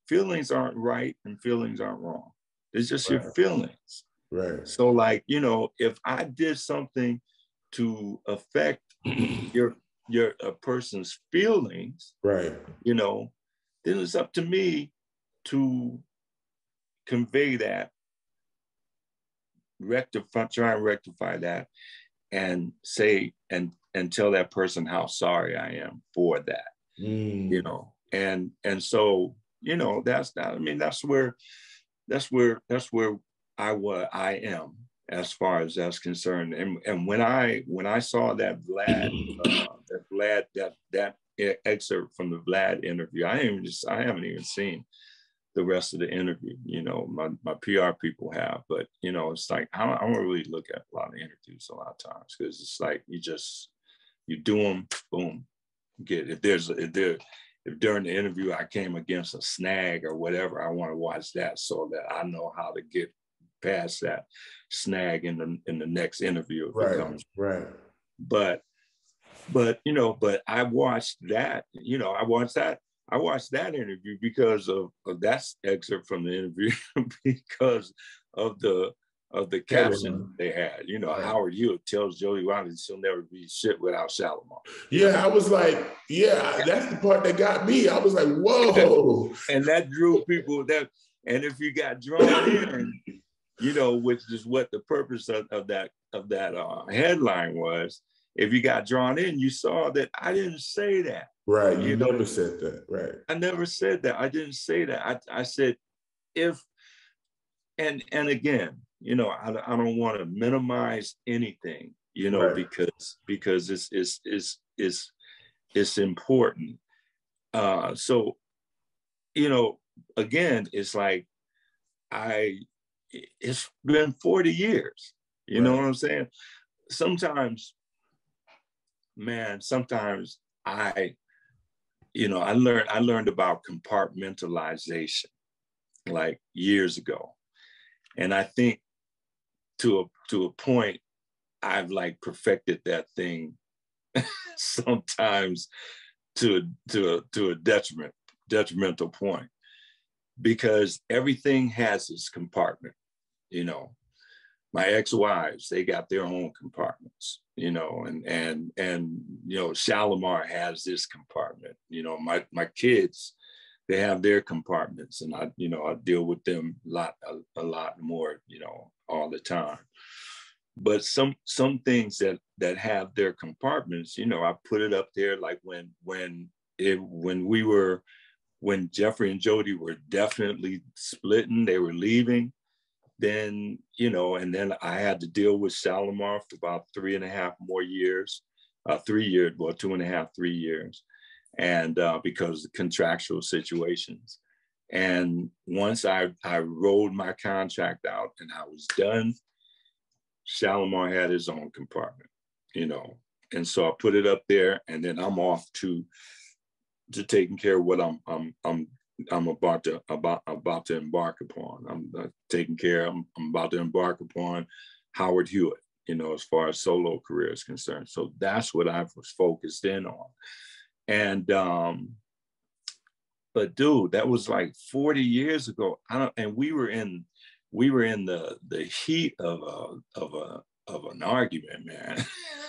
feelings aren't right and feelings aren't wrong. It's just your feelings. Right. So, like, you know, if I did something to affect a person's feelings, right, you know, then it's up to me to convey that, try and rectify that, and say and tell that person how sorry I am for that. You know, and so, you know, that's where I am as far as that's concerned. And when I saw that Vlad that excerpt from the Vlad interview, I haven't even seen the rest of the interview. You know, my PR people have, but you know, it's like I don't really look at a lot of interviews a lot of times, because it's like you do them, boom, get it. If during the interview I came against a snag or whatever, I want to watch that so that I know how to get past that snag in the next interview if it comes. Right. But you know, but I watched that. You know, I watched that interview because of that excerpt from the interview, because of the caption they had. You know, Howard Hewett tells Jody Wiley she'll never be shit without Shalimar. Yeah, I was like, yeah, that's the part that got me. I was like, whoa. And that drew people. And if you got drawn in, you know, which is what the purpose of that headline was, if you got drawn in, you saw that I didn't say that. Right. You You know, never said that. Right. I never said that. I didn't say that. I said, if, and again, you know, I don't want to minimize anything, you know, Right. because it's important. So, you know, again, it's like it's been 40 years. You know Right. what I'm saying? Sometimes, man, sometimes I learned about compartmentalization like years ago. And I think to a point, I've like perfected that thing sometimes to a detrimental point, because everything has its compartment. You know, my ex-wives, they got their own compartments, you know, and you know, Shalimar has this compartment. You know, my kids, they have their compartments, and I deal with them a lot more, you know, all the time. But some things that have their compartments, you know, I put it up there, like when Jeffrey and Jody were definitely splitting, they were leaving, then, you know, and then I had to deal with Shalimar for about 3.5 more years, 3 years, well, 2.5, 3 years. And because of contractual situations. And once I rolled my contract out and I was done, Shalimar had his own compartment, you know. And so I put it up there, and then I'm off to taking care of what I'm about to embark upon. I'm about to embark upon Howard Hewett, you know, as far as solo career is concerned. So that's what I was focused in on. And but dude, that was like 40 years ago. And we were in the heat of an argument, man,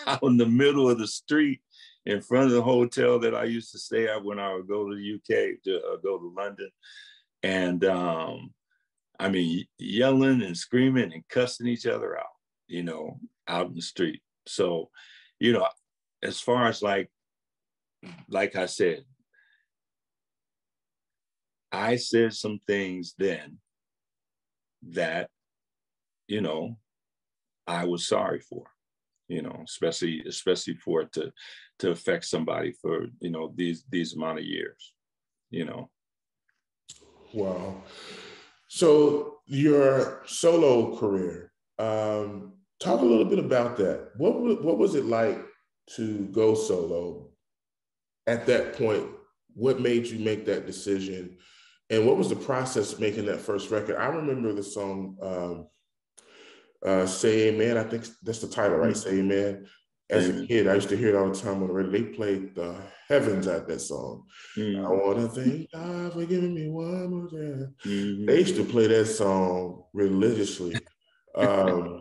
out in the middle of the street in front of the hotel that I used to stay at when I would go to the UK to go to London. And I mean, yelling and screaming and cussing each other out, you know, out in the street. So, you know, as far as like I said, I said some things then that, you know, I was sorry for, you know, especially for it to affect somebody for, you know, these amount of years, you know. Wow. So your solo career, talk a little bit about that. What was it like to go solo at that point? What made you make that decision? And what was the process making that first record? I remember the song, Say Amen. I think that's the title, right? Say Amen. As a kid, I used to hear it all the time on the radio. They played the heavens out that song. I want to thank God for giving me one more chance. They used to play that song religiously. I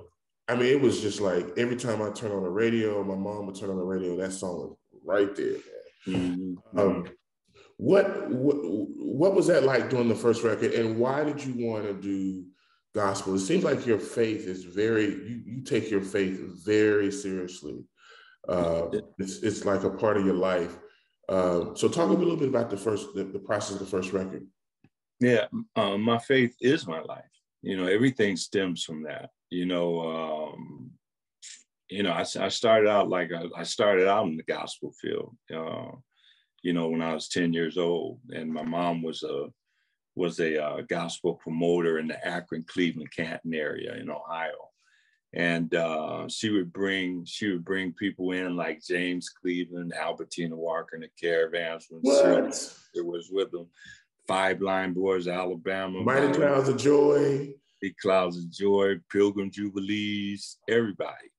mean, it was just like every time I turn on the radio, my mom would turn on the radio, that song was right there, man. What was that like doing the first record, and why did you want to do gospel? It seems like your faith is you take your faith very seriously. It's like a part of your life. So talk a little bit about the process of the first record. Yeah, my faith is my life. You know, everything stems from that. You know, I started out in the gospel field. You know, when I was 10 years old, and my mom was a gospel promoter in the Akron, Cleveland, Canton area in Ohio. And she would bring people in like James Cleveland, Albertina Walker, and the Caravans when it was with them. Five Line Boys, Alabama. Mighty Clouds of Joy. Big Clouds of Joy, Pilgrim Jubilees, everybody,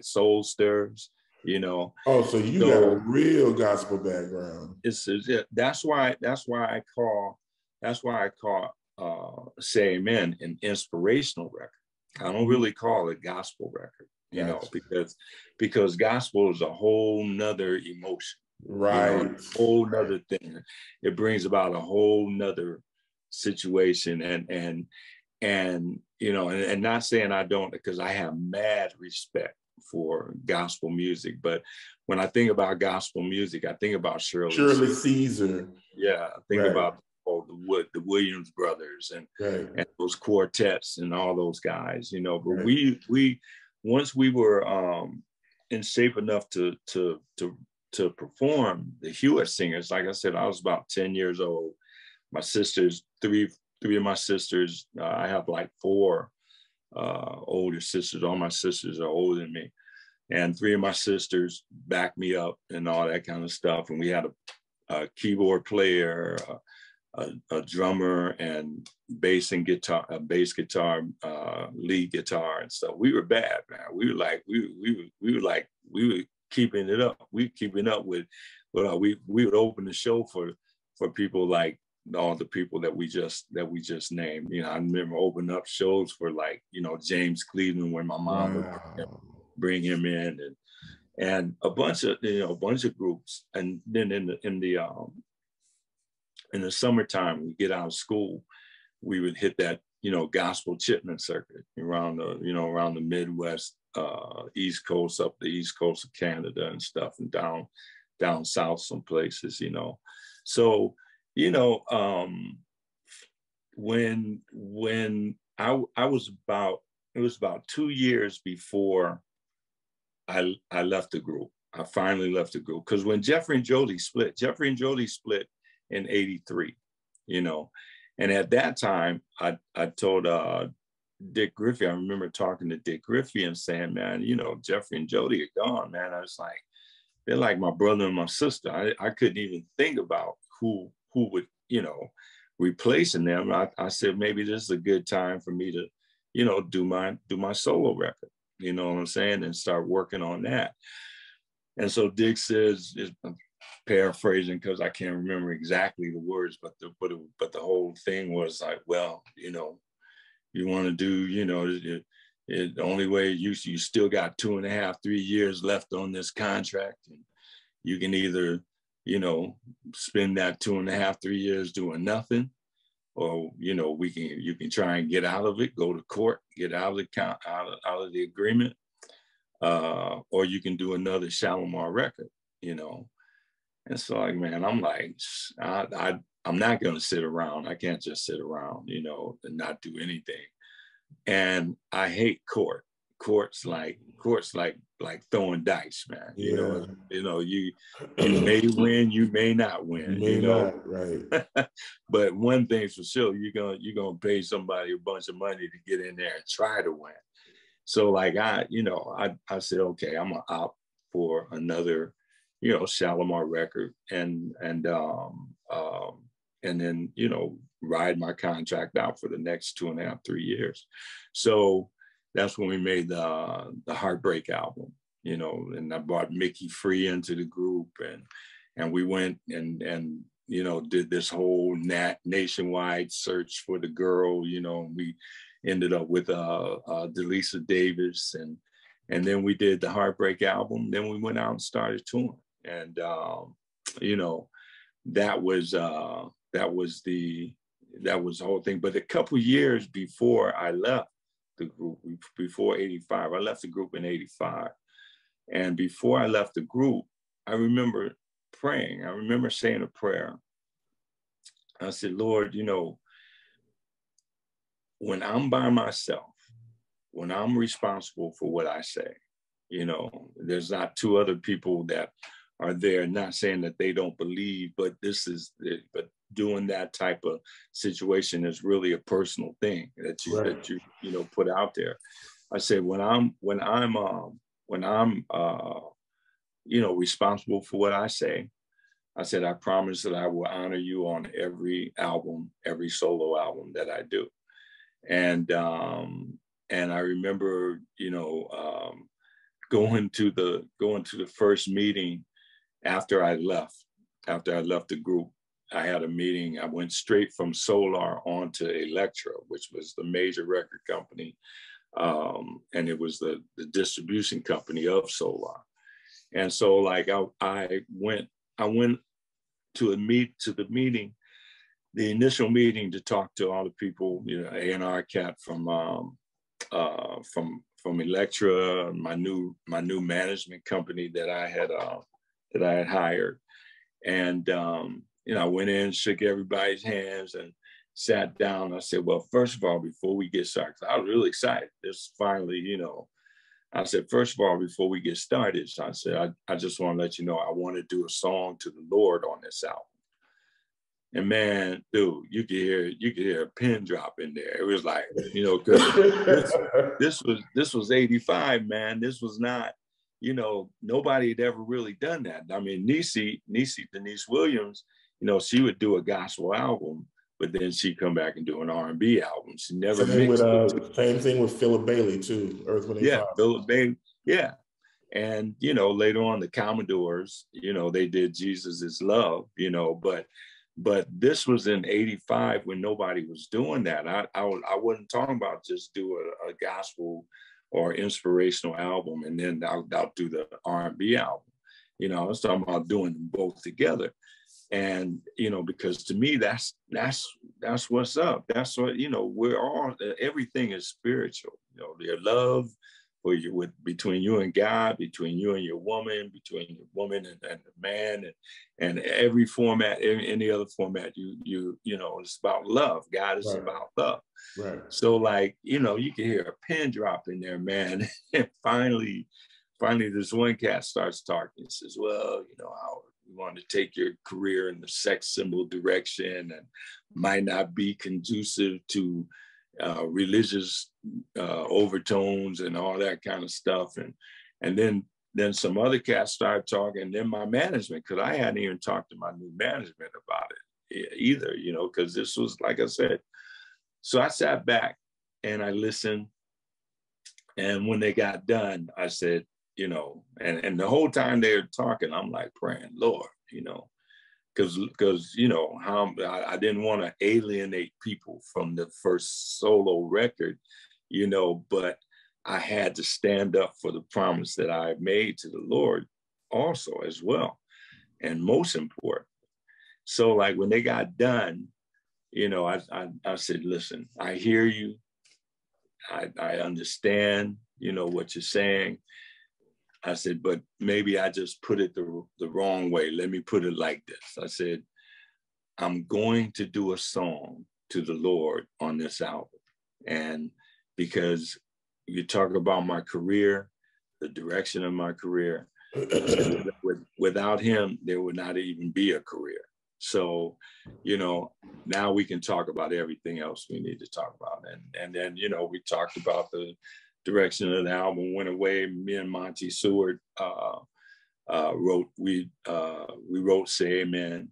Soul Stirs, you know. Oh, so you got a real gospel background. That's why I call Say Amen an inspirational record. I don't really call it gospel record, you know, because gospel is a whole nother emotion. Right. You know, a whole nother thing. It brings about a whole nother situation, and you know, and not saying I don't, because I have mad respect for gospel music. But when I think about gospel music, I think about Shirley Caesar. Yeah, I think about the Williams brothers and those quartets and all those guys, you know. But we once we were in shape enough to perform, the Hewett Singers, like I said, I was about 10 years old. My sisters, three of my sisters, I have like 4 older sisters. All my sisters are older than me. And 3 of my sisters backed me up and all that kind of stuff. And we had a keyboard player, a drummer, and bass guitar, lead guitar and stuff. We were bad, man. We were keeping it up. We were keeping up with we would open the show for people like all the people that we just named. You know, I remember opening up shows for, like, you know, James Cleveland, when my mom would bring him in, and a bunch of groups. And then in the summertime, we get out of school, we would hit that, you know, gospel chipman circuit around the Midwest, East Coast, up the East Coast of Canada and stuff, and down south some places, you know. So, you know, when I was about, it was about 2 years before I left the group. I finally left the group, because when Jeffrey and Jody split in '83, you know, and at that time I told Dick Griffey, I remember talking to Dick Griffey and saying, man, you know, Jeffrey and Jody are gone, man. I was like, they're like my brother and my sister. I couldn't even think about who would, you know, replacing them. I said, maybe this is a good time for me to, you know, do my solo record, you know what I'm saying, and start working on that. And so Dick says, I'm paraphrasing because I can't remember exactly the words, but the whole thing was like, well, you know, you want to do, you know, the only way you still got 2.5, 3 years left on this contract, and you can either, you know, spend that 2.5, 3 years doing nothing, or, you know, you can try and get out of it, go to court, get out of the agreement, or you can do another Shalimar record, you know. And so, like, man, I'm like, I'm not going to sit around. I can't just sit around, you know, and not do anything. And I hate court. Court's like throwing dice, man. Yeah. You may win, you may not win. You may not, right. But one thing's for sure, you're gonna pay somebody a bunch of money to get in there and try to win. So, like, I said, okay, I'm gonna opt for another, you know, Shalimar record, and then, you know, ride my contract out for the next 2.5, 3 years. So that's when we made the Heartbreak album, you know, and I brought Mickey Free into the group, and we went and you know, did this whole nationwide search for the girl, you know. We ended up with Delisa Davis, and then we did the Heartbreak album. Then we went out and started touring, and you know, that was the whole thing. But a couple of years before I left the group, before '85, I left the group in '85, and before I left the group, I remember praying. I remember saying a prayer. I said, Lord, you know, when I'm by myself, when I'm responsible for what I say, you know, there's not 2 other people that are there, not saying that they don't believe, but but doing that type of situation is really a personal thing that you you know, put out there. I said, when I'm you know, responsible for what I say, I said, I promise that I will honor you on every album, every solo album that I do. And I remember, you know, going to the first meeting after I left the group. I had a meeting. I went straight from Solar onto Elektra, which was the major record company, and it was the distribution company of Solar. And so, like, I went to the meeting, the initial meeting, to talk to all the people, you know, A&R cat from Elektra, my new management company that I had hired. And I went in, shook everybody's hands, and sat down. I said, well, first of all, before we get started, I was really excited. This finally, I said, first of all, before we get started, so I said, I just want to let you know, I want to do a song to the Lord on this album. And man, dude, you could hear a pin drop in there. It was like, because this was 85, man. This was not, nobody had ever really done that. I mean, Denise Williams, she would do a gospel album, but then she'd come back and do an R&B album. She never mixed it. Same thing with Philip Bailey too, Earth, Wind & Fire. Philip Bailey, yeah. And, later on the Commodores, they did Jesus Is Love, but this was in 85 when nobody was doing that. I wasn't talking about just do a gospel or inspirational album and then I'll do the R&B album. I was talking about doing them both together. And, because to me, that's what's up. That's what, we're all, everything is spiritual, their love between you and God, between you and your woman, between your woman and the man, and every format, any other format, it's about love. God is about love. Right. So like, you can hear a pin drop in there, man. And finally this one cat starts talking and says, well, Howard, we want to take your career in the sex symbol direction and might not be conducive to religious overtones and all that kind of stuff. And then some other cats started talking, and then my management, because I hadn't even talked to my new management about it either, because this was, like I said. So I sat back and I listened. And when they got done, I said, and the whole time they were talking, I'm like praying, Lord, because how I didn't want to alienate people from the first solo record, but I had to stand up for the promise that I made to the Lord also as well. And most important. So like when they got done, I said, listen, I hear you. I understand, what you're saying. I said, but maybe I just put it the wrong way. Let me put it like this. I said, I'm going to do a song to the Lord on this album. And because you talk about my career, the direction of my career, without him, there would not even be a career. So, now we can talk about everything else we need to talk about. And then, we talked about the direction of the album, went away. Me and Monty Seward we wrote Say Amen.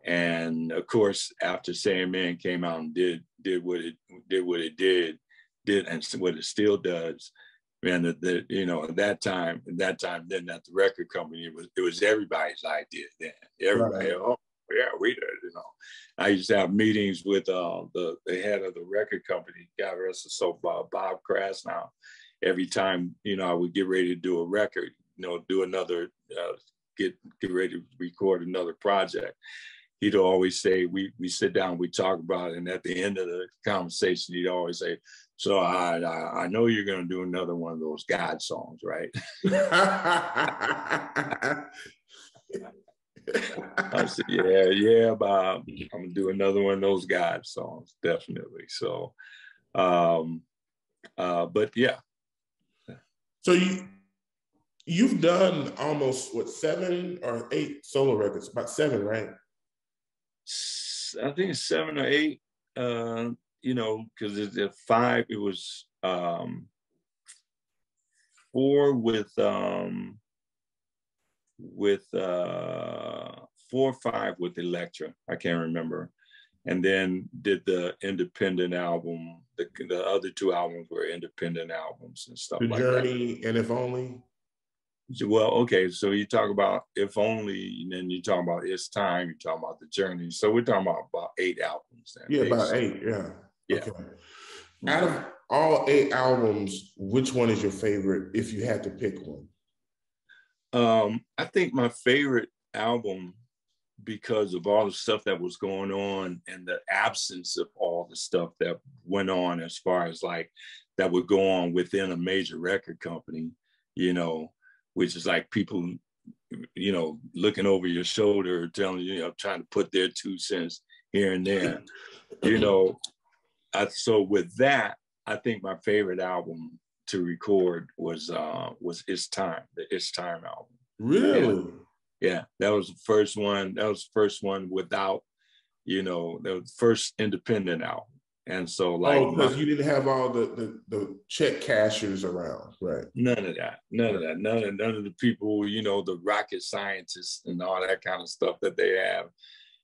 And of course, after Say Amen came out and did what it did, and what it still does, man, at that time, then at the record company, it was everybody's idea then. Everybody, right. Oh, yeah, we did, I used to have meetings with the head of the record company, God rest his soul, Bob Krasnow. Every time, I would get ready to do a record, do another, get ready to record another project. He'd always say, we sit down, we talk about it, and at the end of the conversation, he'd always say, so I know you're going to do another one of those God songs, right? I said, yeah, Bob, I'm going to do another one of those God songs, definitely. So, but yeah. So you've done almost, 7 or 8 solo records, about 7, right? I think it's 7 or 8, because it's 5, it was 4 with 4 or 5 with Elektra, I can't remember. And then did the independent album. The other 2 albums were independent albums and stuff like that. The Journey and If Only? Well, okay, so you talk about If Only, and then you talk about It's Time, you talk about The Journey. So we're talking about 8 albums. Then, about 8, yeah. Yeah. Okay. Out of all 8 albums, which one is your favorite if you had to pick one? I think my favorite album, because of all the stuff that was going on and the absence of all the stuff that went on as far as like that would go on within a major record company, you know, which is like people, you know, looking over your shoulder, telling you, you know, trying to put their 2 cents here and there, you know. So with that, I think my favorite album to record was It's Time, the It's Time album. Really? Yeah, that was the first one. That was the first one without, you know, the first independent album. And so, like, oh, because you didn't have all the check cashers around, right? None of that, none of that, none of the people, you know, the rocket scientists and all that kind of stuff that they have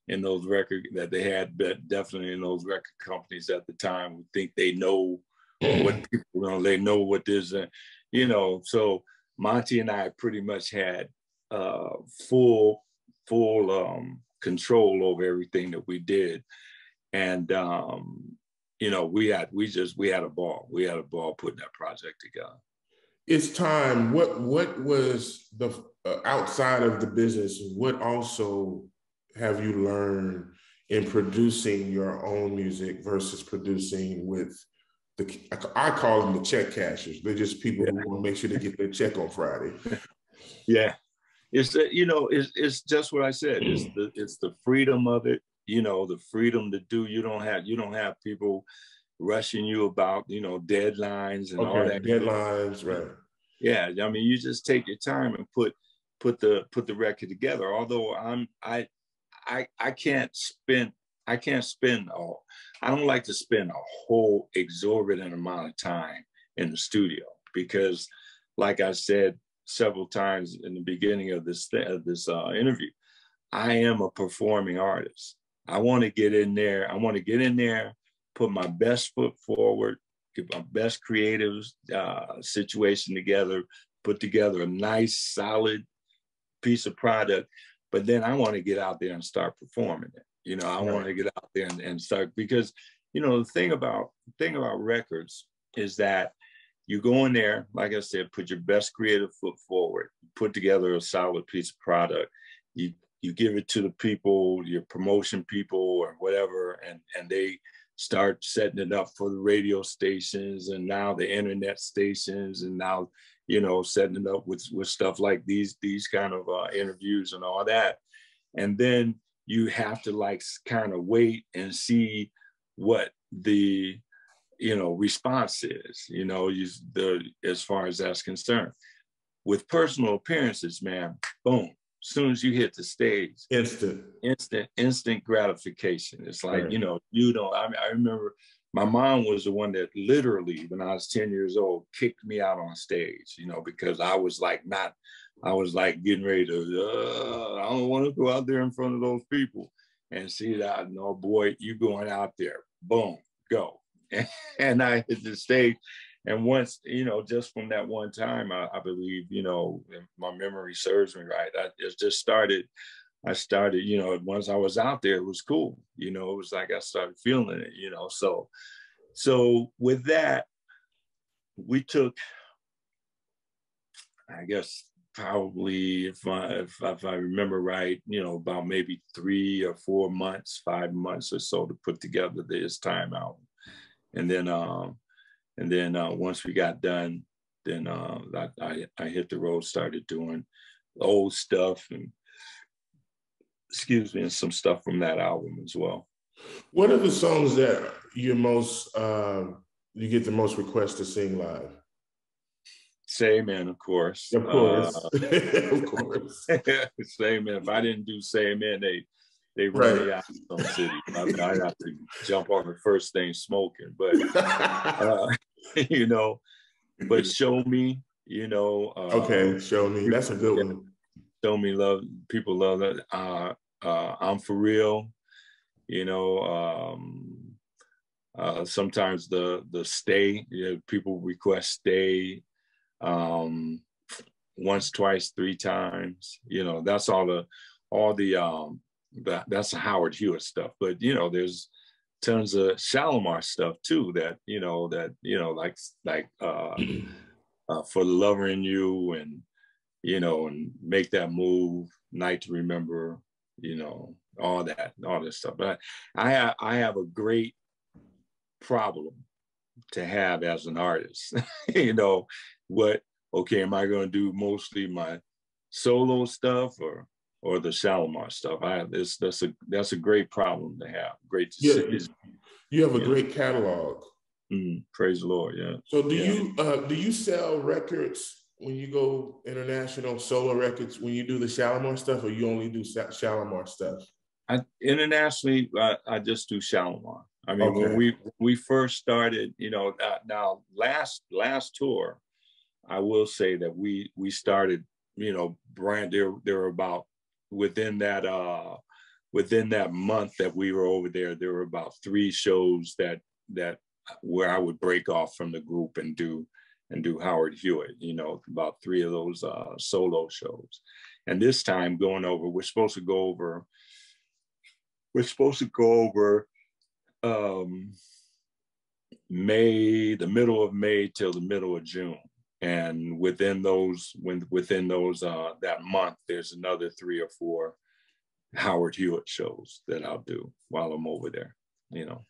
in those record that they had, but definitely in those record companies at the time, who think they know what people, you know, they know what this, you know. So Monty and I pretty much had full control over everything that we did, and you know, we had a ball. We had a ball putting that project together. It's Time. What was the outside of the business? What also have you learned in producing your own music versus producing with I call them the check cashers. They're just people who want to make sure they get their check on Friday. Yeah, it's you know, it's just what I said. It's the freedom of it. You know, the freedom to do. You don't have people rushing you about, you know, deadlines and all that. Deadlines, right? Yeah, I mean, you just take your time and put the record together. Although I can't spend all. I don't like to spend a whole exorbitant amount of time in the studio because, like I said several times in the beginning of this interview, I am a performing artist. I want to get in there, put my best foot forward, get my best creative situation together, put together a nice, solid piece of product. But then I want to get out there and start performing it. You know, I want to get out there and start, because, you know, the thing about records is that you go in there, like I said, put your best creative foot forward, put together a solid piece of product. You give it to the people, your promotion people or whatever, and they start setting it up for the radio stations and now the internet stations, and now, you know, setting it up with stuff like these kind of interviews and all that. And then you have to like kind of wait and see what the, you know, response is, you know, as far as that's concerned. With personal appearances, man, boom. As soon as you hit the stage, instant gratification. It's like, you know, I remember my mom was the one that literally, when I was 10 years old, kicked me out on stage, you know, because I was like getting ready to, I don't want to go out there in front of those people and see that, no, boy, you going out there, boom, go. And I hit the stage. And once, you know, just from that one time, I believe, you know, if my memory serves me right, I started, you know, once I was out there, it was cool. You know, it was like I started feeling it, you know. So with that, we took, I guess, probably, if I remember right, you know, about maybe 3 or 4 months, 5 months or so to put together the It's Time album. And then once we got done, then I hit the road, started doing old stuff and some stuff from that album as well. What are the songs that you get the most requests to sing live? Say Amen, of course. Of course. Of course. Say Amen. If I didn't do Say Amen, they run me out of some city. I'd have to jump on the first thing smoking. But you know, but Show Me, you know. Okay, Show Me. That's a good one. Show Me love. People love that. I'm For Real, you know. Sometimes the Stay, you know, people request Stay. Once, Twice, 3 times, you know. That's that's the Howard Hewett stuff. But, you know, there's tons of Shalimar stuff too that, you know, like For the Lover in You, and, you know, and Make That Move, Night to Remember, you know, all this stuff. But I have a great problem to have as an artist. You know, okay, am I going to do mostly my solo stuff or the Shalimar stuff? That's a great problem to have. Great to see. You have a great catalog. Praise the Lord. Yeah. So do you sell records when you go international, solo records, when you do the Shalimar stuff, or you only do Shalimar stuff? Internationally, I just do Shalimar. I mean, when we first started, you know, now last tour, I will say that we started, you know, there were about within that month that we were over there were about 3 shows that where I would break off from the group and do Howard Hewett, you know, about 3 of those solo shows. And this time we're supposed to go over May, the middle of May till the middle of June. And within those that month, there's another 3 or 4 Howard Hewett shows that I'll do while I'm over there, you know.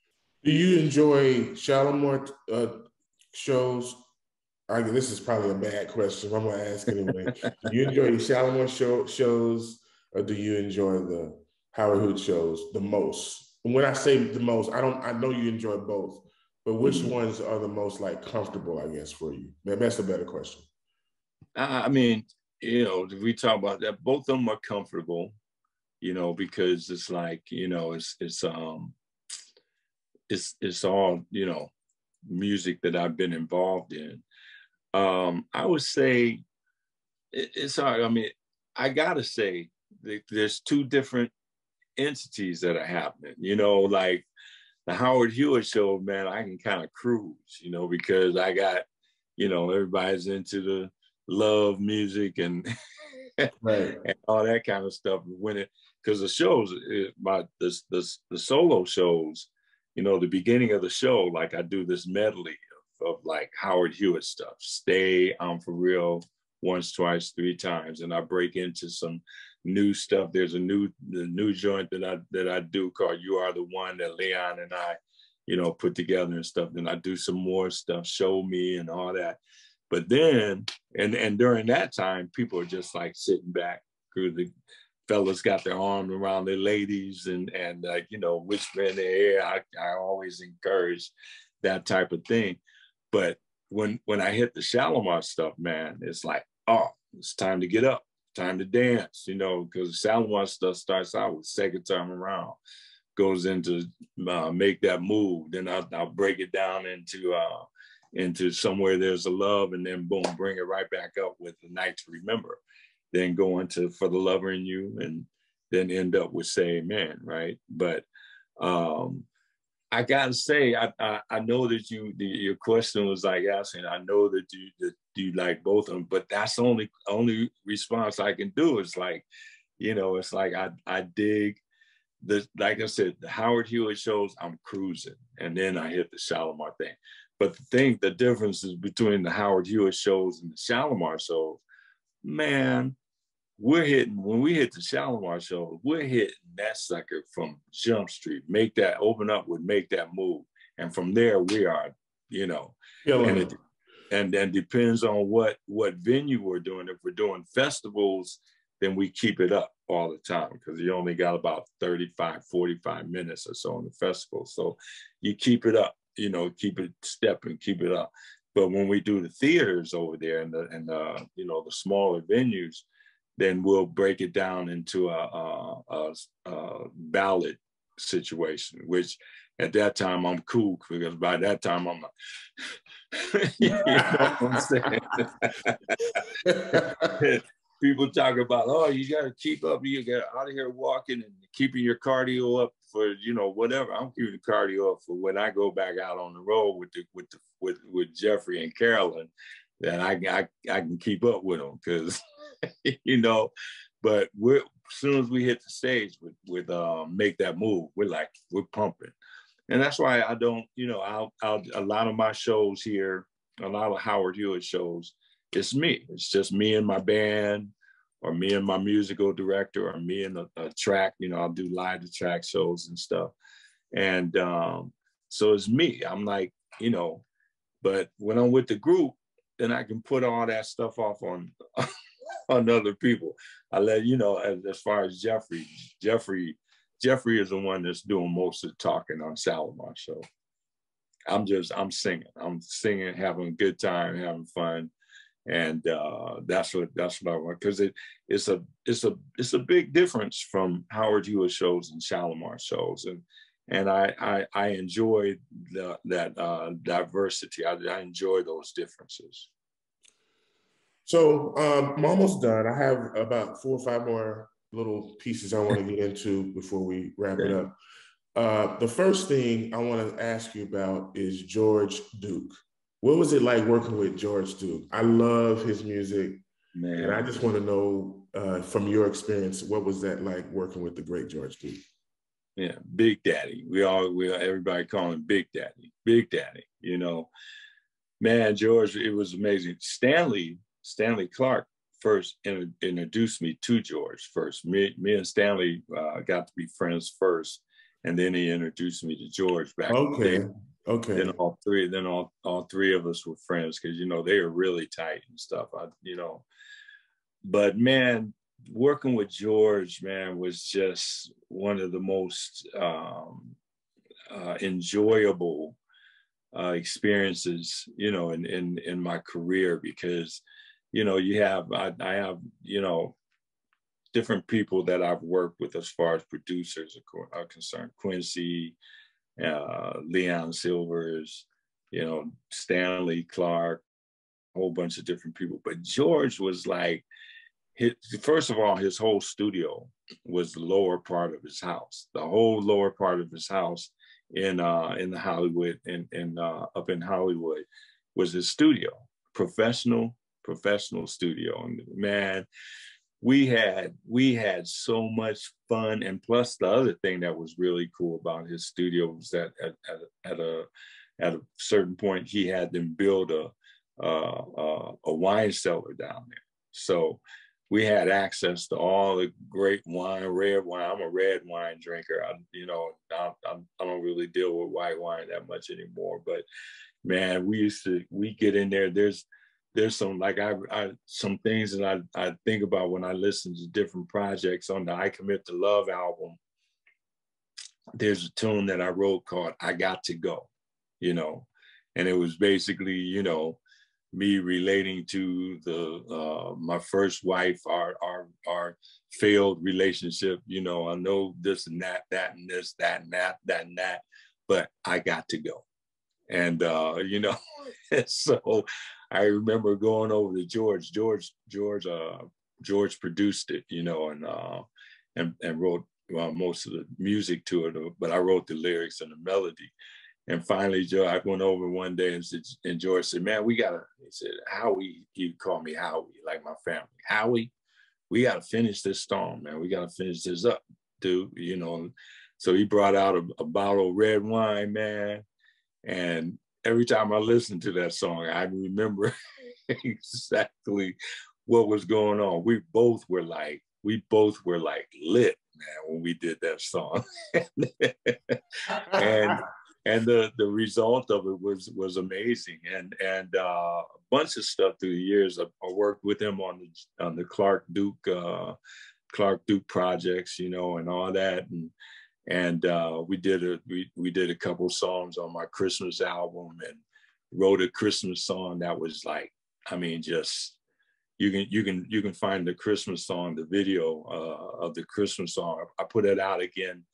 Do you enjoy Shalimar shows? This is probably a bad question, but I'm gonna ask anyway. Do you enjoy the Shalimar shows, or do you enjoy the Howard Hewett shows the most? And when I say the most, I know you enjoy both, but which ones are the most like comfortable, I guess, for you? That's a better question. I mean, you know, we talk about that. Both of them are comfortable, you know, because it's like, you know, it's all, you know, music that I've been involved in. I would say it's hard. I mean, I gotta say there's 2 different entities that are happening, you know, like the Howard Hewett show, man, I can kind of cruise, you know, because I got, you know, everybody's into the love music and, right. and all that kind of stuff. Because the shows, the solo shows, you know, the beginning of the show, like I do this medley of like Howard Hewett stuff. Stay, I'm for real, once, twice, 3 times, and I break into some new stuff. There's the new joint that I do called "You Are the One" that Leon and I, you know, put together and stuff. Then I do some more stuff, "Show Me" and all that. But then, and during that time, people are just like sitting back. The fellas got their arms around their ladies and like, you know, whisper in their ear. I always encourage that type of thing. But when I hit the Shalimar stuff, man, it's like, oh, it's time to get up, time to dance, you know, because the Shalimar stuff starts out with "Second Time Around," goes into "Make That Move." Then I'll break it down into "Somewhere There's a Love," and then boom, bring it right back up with "The Night to Remember." Then go into "For the Lover in You," and then end up with "Say Amen," right? But I gotta say, I know that your question was like asking, I know that you like both of them, but that's the only response I can do. Is like, you know, it's like I dig like I said, the Howard Hewett shows, I'm cruising, and then I hit the Shalimar thing. But the difference is between the Howard Hewett shows and the Shalimar shows, man, when we hit the Shalimar show, we're hitting that sucker from Jump Street. Open up with "Make That Move." And from there we are, you know, and then depends on what venue we're doing. If we're doing festivals, then we keep it up all the time, because you only got about 35, 45 minutes or so on the festival. So you keep it up, you know, keep it stepping, keep it up. But when we do the theaters over there and the you know, the smaller venues, then we'll break it down into a ballad situation, which at that time I'm cool, because by that time I'm like, you know what I'm saying? People talk about, oh, you got to keep up, you got out of here walking and keeping your cardio up for, you know, whatever. I'm keeping the cardio up for when I go back out on the road with Jeffrey and Carolyn, that I can keep up with them, because you know. But as soon as we hit the stage with "Make That Move," we're pumping. And that's why I don't, you know, a lot of my shows here, a lot of Howard Hewett shows, it's me. It's just me and my band, or me and my musical director, or me and a track. You know, I'll do live to track shows and stuff. And so it's me. I'm like, you know, But when I'm with the group, then I can put all that stuff off on on other people. I let you know, as far as Jeffrey is the one that's doing most of the talking on Shalimar. So I'm singing, having a good time, having fun. And that's what I want, because it's a big difference from Howard Hewitt shows and Shalimar shows, and I enjoy that diversity. I enjoy those differences. So I'm almost done. I have about 4 or 5 more little pieces I want to get into before we wrap it up. The first thing I want to ask you about is George Duke. What was it like working with George Duke? I love his music, man. And I just want to know from your experience, what was that like working with the great George Duke? Yeah, Big Daddy. Everybody call him Big Daddy. Big Daddy. You know, man, George, it was amazing. Stanley Clark first introduced me to George first. Me and Stanley got to be friends first, and then he introduced me to George back in the day. Okay. Then all three of us were friends, because they were really tight and stuff. But man, working with George, man, was just one of the most enjoyable experiences, in my career, because I have different people that I've worked with as far as producers are concerned. Quincy, Leon Silvers, Stanley Clark, a whole bunch of different people. But George was like, first of all, his whole studio was the lower part of his house. The whole lower part of his house in the Hollywood and up in Hollywood was his studio, professional studio. And man, we had so much fun. And plus, the other thing that was really cool about his studio was that at a certain point, he had them build a wine cellar down there. So we had access to all the great wine, red wine. I'm a red wine drinker. I don't really deal with white wine that much anymore. But man, we get in there. There's some, like, some things that I think about when I listen to different projects. On the I Commit to Love album, there's a tune that I wrote called I Got to Go, and it was basically, me relating to my first wife, our failed relationship. I know this and that and this, that and that, but I got to go. And, so I remember going over to George. George produced it, and wrote most of the music to it, but I wrote the lyrics and the melody. And finally, I went over one day and George said, man, he said, Howie, he'd call me Howie, like my family. Howie, we got to finish this song, man. We got to finish this up, dude, So he brought out a bottle of red wine, man. And every time I listen to that song, I remember exactly what was going on. We both were like lit, man, when we did that song. and the result of it was amazing. And a bunch of stuff through the years. I worked with him on the Clark Duke projects, and all that. And we did a couple songs on my Christmas album, and wrote a Christmas song that was like, just you can find the Christmas song, the video of the Christmas song. I put it out again,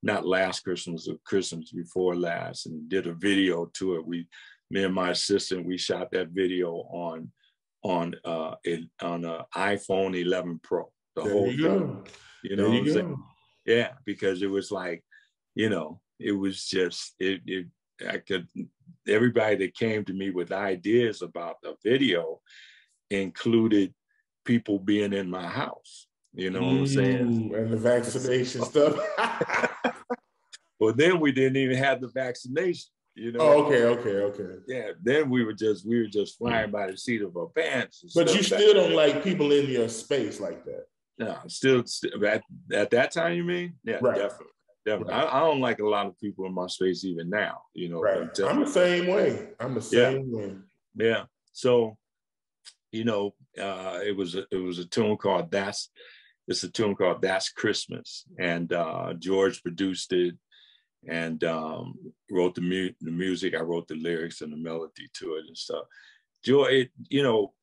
not last Christmas, or Christmas before last, and did a video to it. Me and my assistant, we shot that video on an iPhone 11 Pro. The whole thing. You know what I'm saying? Yeah, because it was like, it was just, everybody that came to me with ideas about the video included people being in my house. You know what I'm saying? And the vaccination stuff. Well, then we didn't even have the vaccination, Oh, okay. Yeah, then we were just flying by the seat of our pants. But you still don't like people in your space like that. No, still at that time, you mean? Yeah, right. Definitely. definitely. Right. I don't like a lot of people in my space even now, you know. Right. I'm the same way. I'm the same way. Yeah. So, you know, it was a tune called it's a tune called That's Christmas. And George produced it and wrote the music. I wrote the lyrics and the melody to it and stuff. George, you know,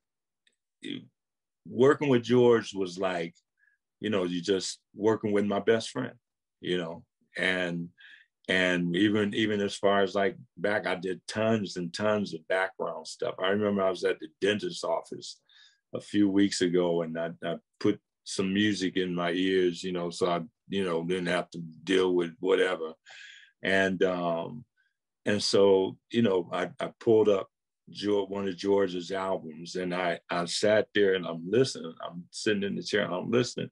working with George was like, you know, you just working with my best friend, you know, and even as far as like back, I did tons and tons of background stuff. I remember I was at the dentist's office a few weeks ago, and I put some music in my ears, you know, so I, you know, didn't have to deal with whatever. And so, you know, I pulled up one of George's albums, and I sat there and I'm listening. I'm sitting in the chair and I'm listening,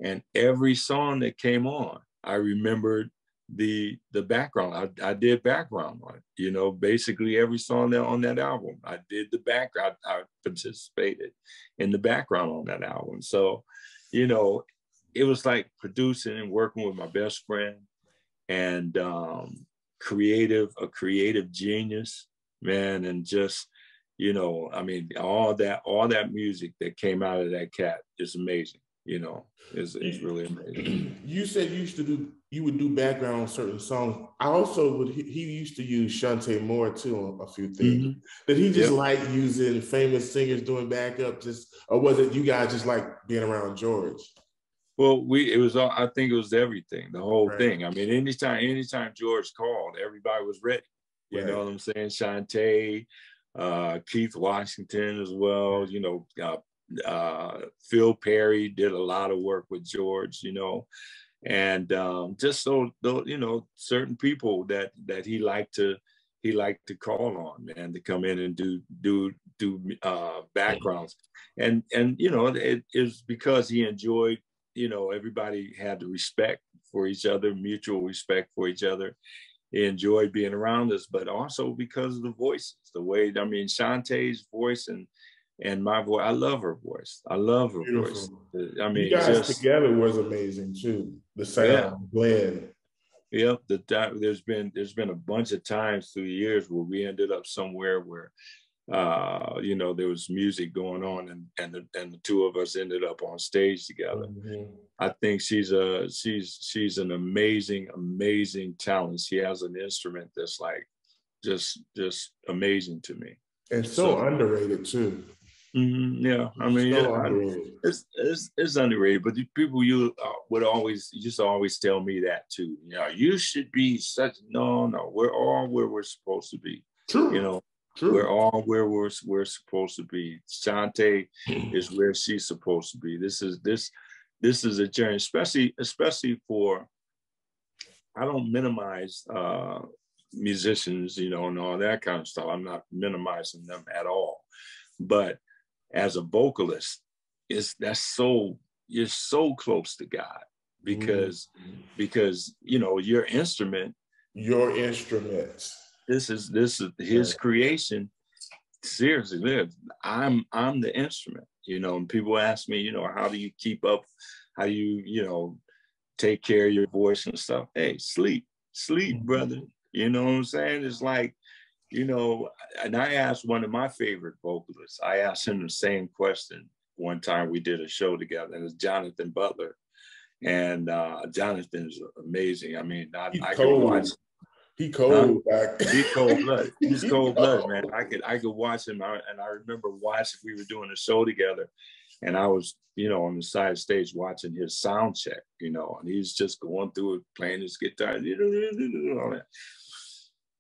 and every song that came on, I remembered the background. I did background on it, you know, basically every song that on that album, I did the background. I participated in the background on that album. So, you know, it was like producing and working with my best friend, and a creative genius, man. And just, you know, I mean, all that music that came out of that cat is amazing. You know, is really amazing. You said you would do background on certain songs. I also he used to use Shante Moore too on a few things. Mm-hmm. Did he just like using famous singers doing backup, or was it you guys just like being around George? Well, I think it was everything, the whole thing. I mean, anytime George called, everybody was ready. You know what I'm saying? Shante, Keith Washington as well, you know, Phil Perry did a lot of work with George, you know, and just so, you know, certain people that he liked to call on, man, to come in and do backgrounds. And you know, it is because he enjoyed, you know, everybody had the respect for each other, mutual respect for each other. He enjoyed being around us, but also because of the voices, the way, I mean, Shantae's voice and my voice, I love her voice. I love her voice. I mean, you guys together was amazing too. The sound blend. Yep. There's been a bunch of times through the years where we ended up somewhere where, you know, there was music going on, and the two of us ended up on stage together. Mm-hmm. I think she's an amazing talent. She has an instrument that's like just amazing to me, and so underrated too. Yeah, I mean, it's underrated, but the people you used to always tell me that too. You know, you should be such. No, we're all where we're supposed to be. True. You know, True. We're all where we're supposed to be. Shante is where she's supposed to be. This is a journey, especially for. I don't minimize musicians, you know, and all that kind of stuff. I'm not minimizing them at all, but as a vocalist, you're so close to God because you know your instrument. This is his creation. Seriously, I'm the instrument. You know, and people ask me, you know, how do you keep up? How do you know, take care of your voice and stuff? Hey, sleep, brother. You know what I'm saying? It's like, you know, and I asked one of my favorite vocalists, I asked him the same question one time. We did a show together, and it's Jonathan Butler. And Jonathan's amazing. I mean, I could watch. He cold. He's cold blooded. He's cold blooded, man. I could watch him. And I remember watching, we were doing a show together, and I was, you know, on the side of the stage watching his sound check, you know, and he's just going through it, playing his guitar, all that.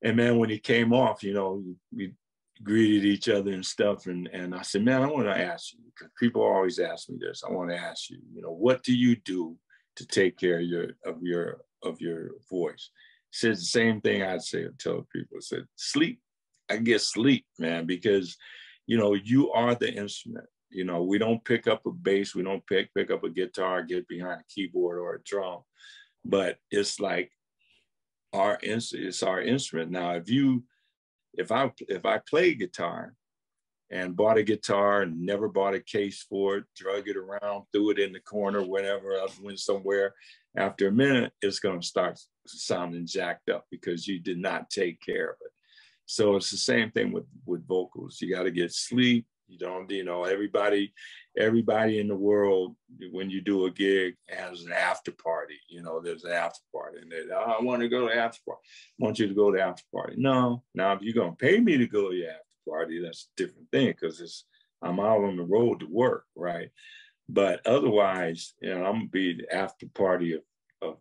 And man, when he came off, you know, we greeted each other and stuff. And I said, man, I want to ask you, because people always ask me this. I want to ask you, you know, what do you do to take care of your voice? He said the same thing I'd say, tell people. I said, sleep. I get sleep, man, because, you know, you are the instrument. You know, we don't pick up a bass, we don't pick up a guitar, get behind a keyboard or a drum, but it's like it's our instrument. Now, if I play guitar, and bought a guitar and never bought a case for it, drug it around, threw it in the corner, whenever I went somewhere. After a minute, it's going to start sounding jacked up because you did not take care of it. So it's the same thing with vocals. You got to get sleep. You don't, everybody in the world, when you do a gig, has an after party. There's an after party, and I want to go to the after party. I want you to go to the after party. No, now if you're gonna pay me to go to your after party, that's a different thing, because I'm out on the road to work, right? But otherwise, I'm gonna be the after party of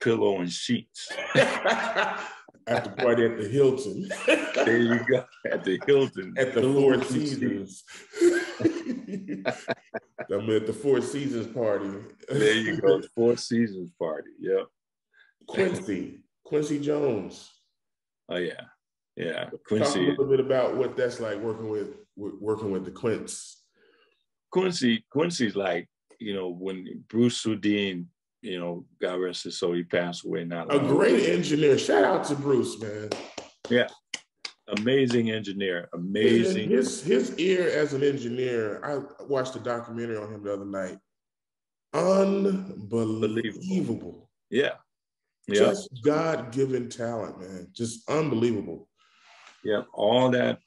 pillow and sheets. After party at the Hilton. There you go, at the Hilton. At the Four Seasons. I'm at the Four Seasons party. There you go, the Four Seasons party. Yep. Quincy Jones. Oh yeah, yeah. Quincy. Talk a little bit about what that's like working with the Quince. Quincy's like, when Bruce Swedien, God rest his soul, he passed away not long ago. A great engineer. Shout out to Bruce, man. Yeah. Amazing engineer. Amazing. His ear as an engineer, I watched a documentary on him the other night. Unbelievable. Yeah. Just God-given talent, man. Just unbelievable. Yeah, all that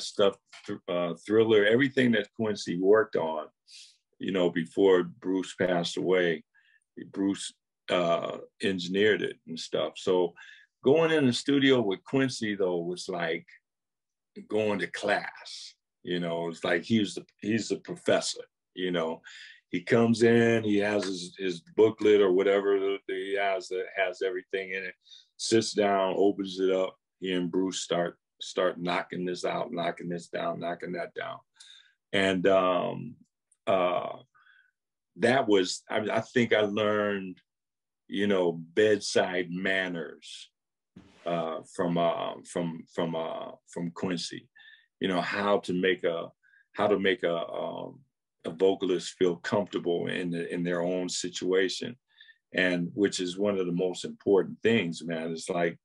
stuff, Thriller, everything that Quincy worked on, before Bruce passed away, Bruce engineered it and stuff. So going in the studio with Quincy, though, was like going to class. It's like he's the professor. He comes in, he has his booklet or whatever he has that has everything in it, sits down, opens it up. He and Bruce start knocking this out, knocking this down, knocking that down. And that was, I think I learned, bedside manners from Quincy. How to make a vocalist feel comfortable in their own situation, and which is one of the most important things, man. It's like,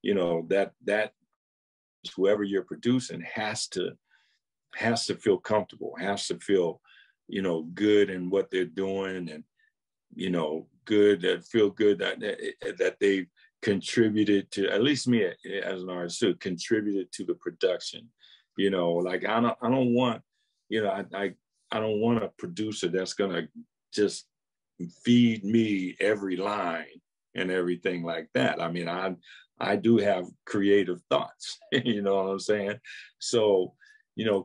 that whoever you're producing has to feel comfortable, has to feel, good in what they're doing, and, feel good that they've contributed to, at least me as an artist too, contributed to the production. Like I don't want, I don't want a producer that's gonna just feed me every line and everything like that. I mean, I do have creative thoughts, you know what I'm saying? So,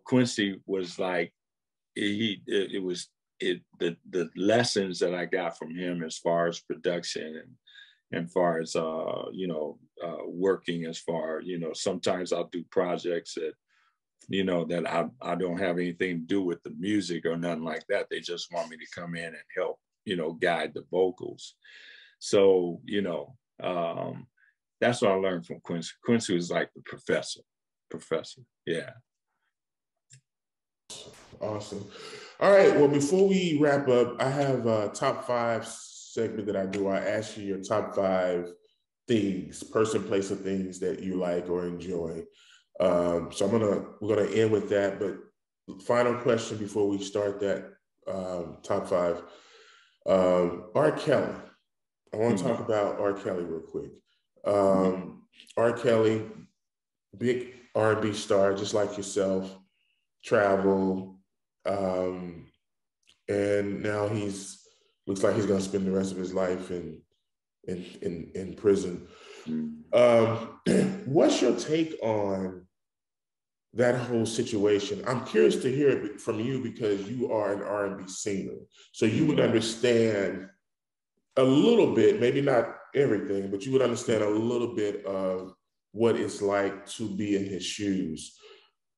Quincy was like, the lessons that I got from him as far as production and far as, working, as far, sometimes I'll do projects that, that I don't have anything to do with the music or nothing like that. They just want me to come in and help, guide the vocals. So, that's what I learned from Quincy. Quincy was like the professor. Yeah. Awesome. All right. Well, before we wrap up, I have a top 5 segment that I do. I ask you your top 5 things, person, place, or things that you like or enjoy. So we're gonna end with that. But final question before we start that top 5. R. Kelly. I want to talk about R. Kelly real quick. R. Kelly, big R&B star, just like yourself, travel, and now looks like he's going to spend the rest of his life in prison. What's your take on that whole situation? I'm curious to hear it from you because you are an R&B singer, so you would understand a little bit, maybe not everything, but you would understand a little bit of what it's like to be in his shoes.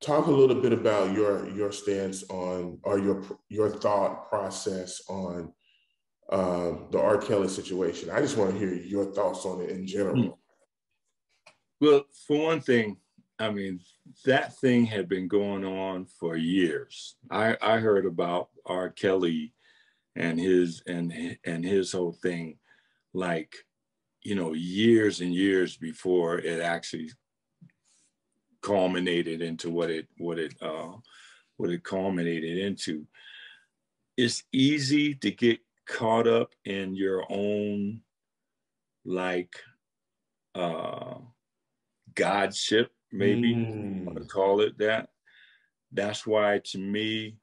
Talk a little bit about your stance on, or your thought process on the R. Kelly situation. I just want to hear your thoughts on it in general. Well, for one thing, I mean, that thing had been going on for years. I heard about R. Kelly and his whole thing, like, years and years before it actually culminated into what it culminated into. It's easy to get caught up in your own, like, godship, maybe you want to call it that. That's why, to me,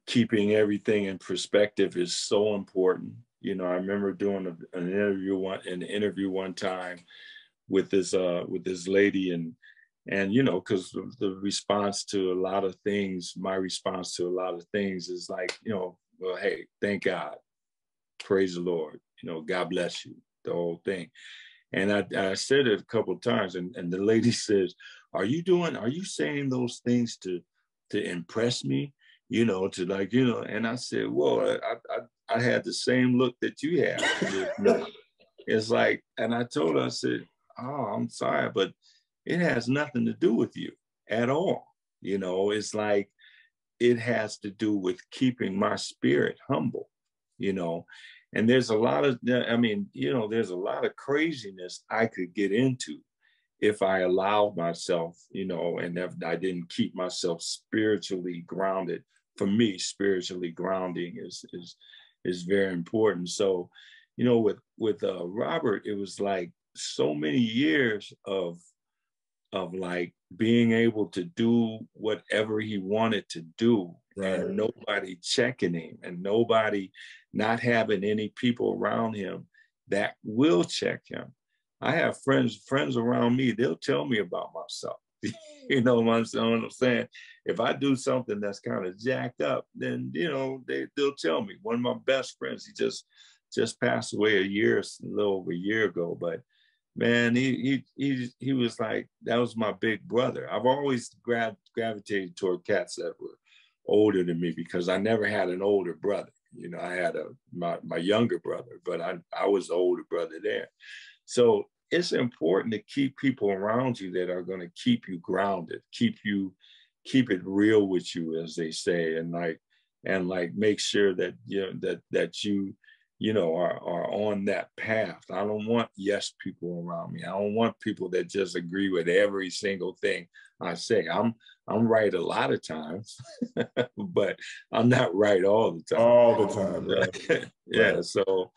keeping everything in perspective is so important. You know, I remember doing an interview one time with this lady, and you know, because the response to a lot of things, my response to a lot of things is like, you know, well, hey, thank God, praise the Lord, you know, God bless you, the whole thing. And I said it a couple of times, and the lady says, are you saying those things to impress me, you know, to, like, you know? And I said, well, I had the same look that you have. It's like, and I told her, I said, oh, I'm sorry, but it has nothing to do with you at all. You know, it's like, it has to do with keeping my spirit humble, you know. And there's a lot of, I mean, you know, there's a lot of craziness I could get into if I allowed myself, you know, and if I didn't keep myself spiritually grounded. For me, spiritually grounding is very important. So, you know, with Robert, it was like so many years of like being able to do whatever he wanted to do, right, and nobody checking him, and nobody, not having any people around him that will check him. I have friends around me, they'll tell me about myself. You know what I'm saying? If I do something that's kind of jacked up, then, you know, they'll tell me. One of my best friends, he just passed away a little over a year ago, but man, he was like, that was my big brother. I've always gravitated toward cats that were older than me because I never had an older brother. You know, I had my younger brother, but I was the older brother there. So it's important to keep people around you that are going to keep you grounded, keep it real with you, as they say, and make sure that you know, are on that path. I don't want yes people around me. I don't want people that just agree with every single thing I say. I'm right a lot of times, but I'm not right all the time. All the time, right? Yeah. Right. So,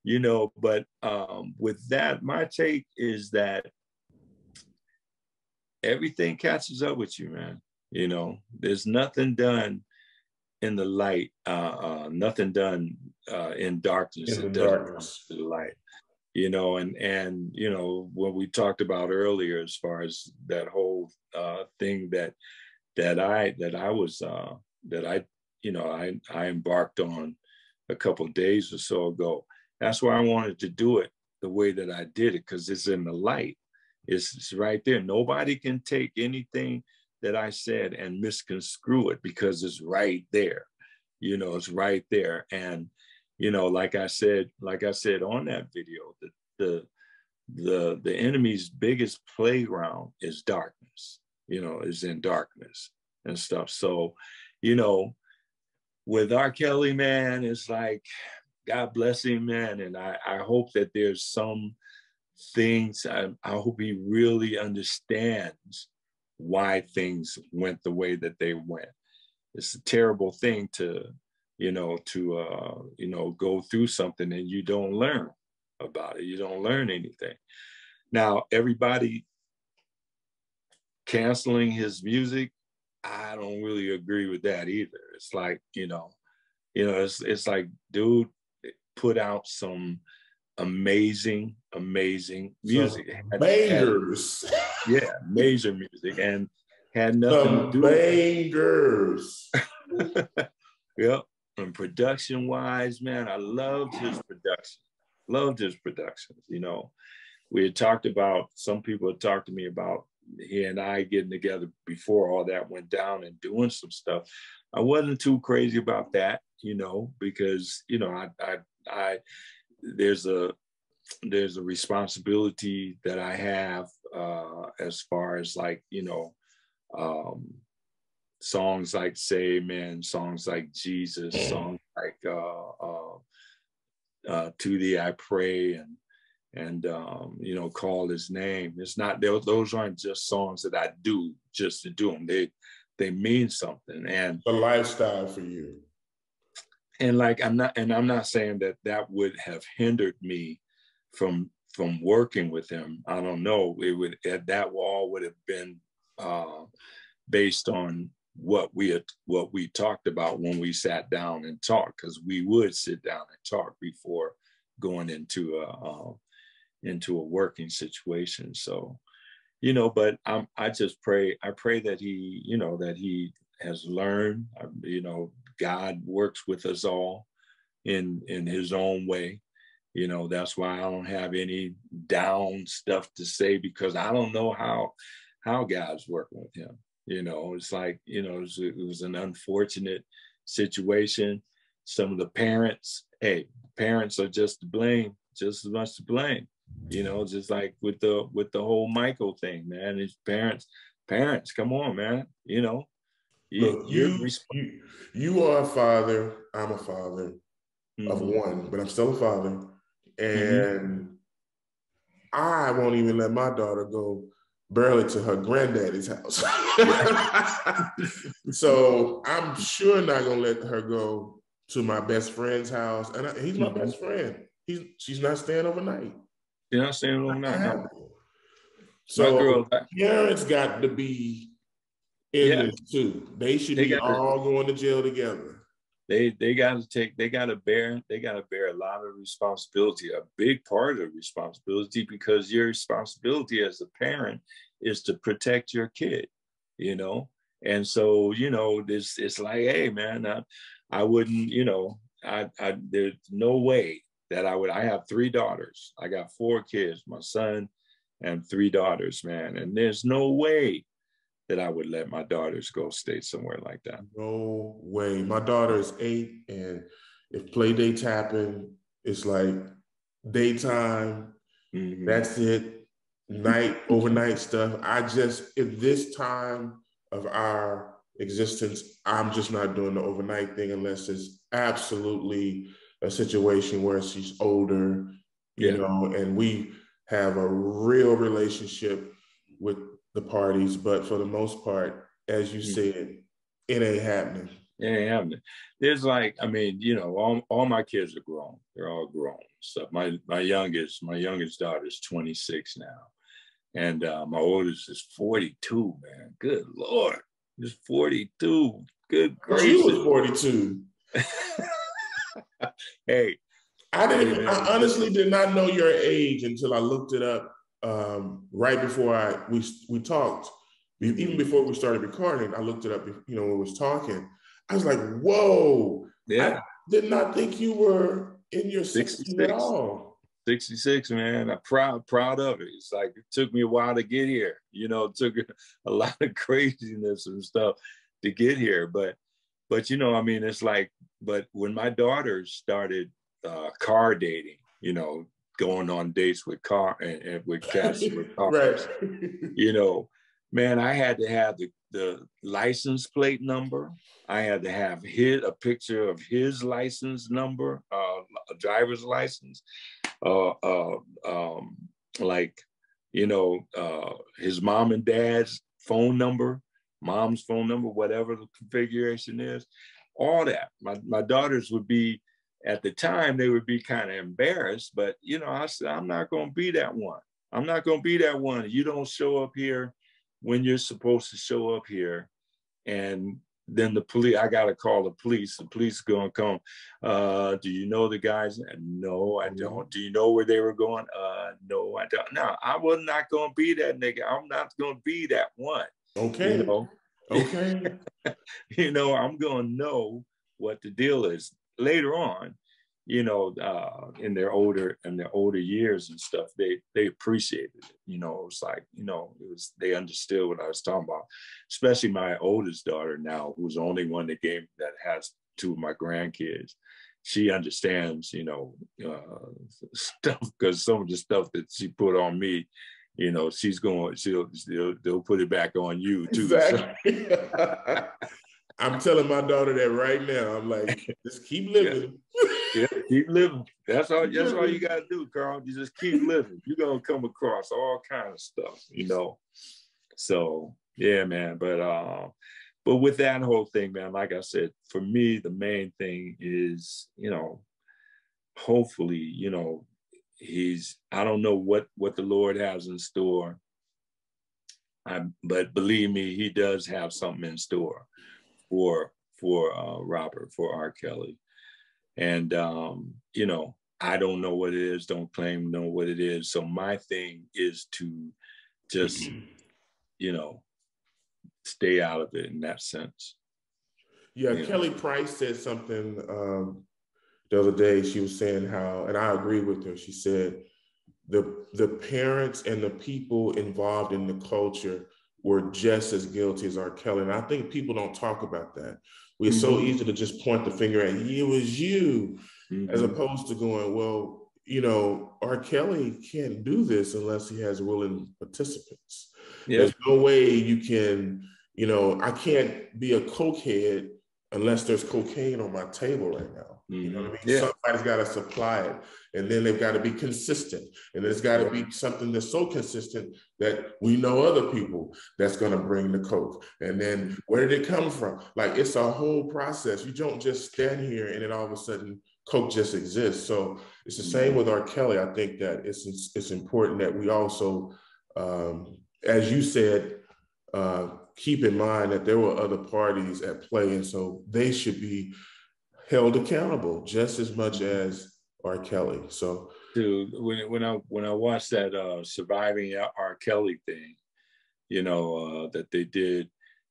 you know, but with that, my take is that everything catches up with you, man. You know, there's nothing done in the light, nothing done in darkness. In the darkness. The light, you know, and you know what we talked about earlier, as far as that whole thing that I embarked on a couple of days or so ago. That's why I wanted to do it the way that I did it, because it's in the light. It's right there. Nobody can take anything that I said and misconstrue it, because it's right there. You know, it's right there. And, you know, like I said on that video, the enemy's biggest playground is darkness, you know, is in darkness and stuff. So, you know, with R. Kelly, man, it's like, God bless him, man. And I hope that there's some things, I hope he really understands why things went the way that they went. It's a terrible thing to go through something and you don't learn about it. You don't learn anything. Now, everybody canceling his music, I don't really agree with that either. It's like, it's like, dude, put out some amazing music. Bangers. Yeah, major music, and had nothing to do bangers. Yep. And production wise, man, I loved his production. You know, we had talked about, some people had talked to me about he and I getting together before all that went down and doing some stuff. I wasn't too crazy about that, you know, because, you know, there's a responsibility that I have as far as, like, you know, songs like Say Amen, songs like Jesus, songs like To Thee I Pray, and you know, call his name. It's not, those aren't just songs that I do just to do them. They mean something. And a lifestyle for you. And like, I'm not saying that that would have hindered me from working with him. I don't know. It would, that all would have been based on what we talked about when we sat down and talked, because we would sit down and talk before going into a working situation. So, you know, but I just pray that he, you know, that he has learned, you know, God works with us all in his own way. You know, that's why I don't have any down stuff to say, because I don't know how God's working with him. You know, it's like, you know, it was an unfortunate situation. Some of the parents are just to blame, just as much to blame. You know, just like with the whole Michael thing, man. His parents, come on, man. You know, Look, you are a father. I'm a father of one, but I'm still a father, and I won't even let my daughter go barely to her granddaddy's house. So I'm sure not gonna let her go to my best friend's house, and he's my best friend. She's not staying overnight. She's not staying overnight. No. So parents got to be in this too. They should be all going to jail together. They got to bear a lot of responsibility, a big part of responsibility, because your responsibility as a parent is to protect your kid, you know. And so, you know, it's like, hey man, I wouldn't, you know, there's no way that I have 3 daughters. I got 4 kids, my son and 3 daughters, man. And there's no way that I would let my daughters go stay somewhere like that. No way. My daughter is 8, and if play dates happen, it's like daytime. That's it. Overnight stuff. At this time of our existence, I'm just not doing the overnight thing unless it's absolutely a situation where she's older, you know, and we have a real relationship with the parties. But for the most part, as you said, it ain't happening. It ain't happening. There's like, I mean, you know, all my kids are grown. They're all grown. So my youngest daughter is 26 now. And my oldest is 42, man. Good Lord. He's 42. Good gracious. She was 42. Hey. I honestly did not know your age until I looked it up right before we talked. Even before we started recording, I looked it up, you know, when we was talking. I was like, whoa. Yeah. I did not think you were in your 60s at all. 66, man. I'm proud of it. It's like, it took me a while to get here. You know, it took a lot of craziness and stuff to get here. But you know, I mean, it's like, but when my daughters started car dating, you know, going on dates with with cats with cars, right. You know, man, I had to have the license plate number. I had to have a picture of his license number, a driver's license, like, you know, his mom and dad's phone number, mom's phone number, whatever the configuration is, all that. My daughters would be, at the time, they would be kind of embarrassed, but, you know, I said, I'm not going to be that one. I'm not going to be that one. You don't show up here when you're supposed to show up here. And then the police, I got to call the police. The police are going to come. Do you know the guys? No, I don't. Do you know where they were going? No, I don't. No, I was not going to be that nigga. I'm not going to be that one. Okay. You know? Okay. You know, I'm going to know what the deal is later on. You know, in their older years and stuff, they appreciated it. You know, it's like, you know, they understood what I was talking about. Especially my oldest daughter now, who's the only one that has 2 of my grandkids. She understands, you know, stuff, because some of the stuff that she put on me, you know, they'll put it back on you too. Exactly. So. I'm telling my daughter that right now. I'm like, just keep living. Yeah, keep living. That's all you gotta do, Carl. You just keep living. You're gonna come across all kind of stuff, you know. So yeah, man. But with that whole thing, man, like I said, for me, the main thing is, you know, hopefully, you know, I don't know what the Lord has in store. But believe me, he does have something in store for Robert, for R. Kelly. And, you know, I don't know what it is, don't claim to know what it is. So my thing is to just, you know, stay out of it in that sense. Yeah, you Kelly know? Price said something the other day. She was saying how, and I agree with her, she said, the parents and the people involved in the culture were just as guilty as R. Kelly. And I think people don't talk about that. We're so easy to just point the finger at, it was you, as opposed to going, well, you know, R. Kelly can't do this unless he has willing participants. Yeah. There's no way you can, you know, I can't be a cokehead unless there's cocaine on my table right now. You know what I mean? Yeah. Somebody's got to supply it. And then they've got to be consistent. And there's got to be something that's so consistent that we know other people that's going to bring the coke. And then where did it come from? Like, it's a whole process. You don't just stand here and then all of a sudden coke just exists. So it's the same with R. Kelly. I think that it's important that we also, as you said, keep in mind that there were other parties at play. And so they should be held accountable just as much as R. Kelly. So, dude, when I watched that Surviving R. Kelly thing, you know, that they did,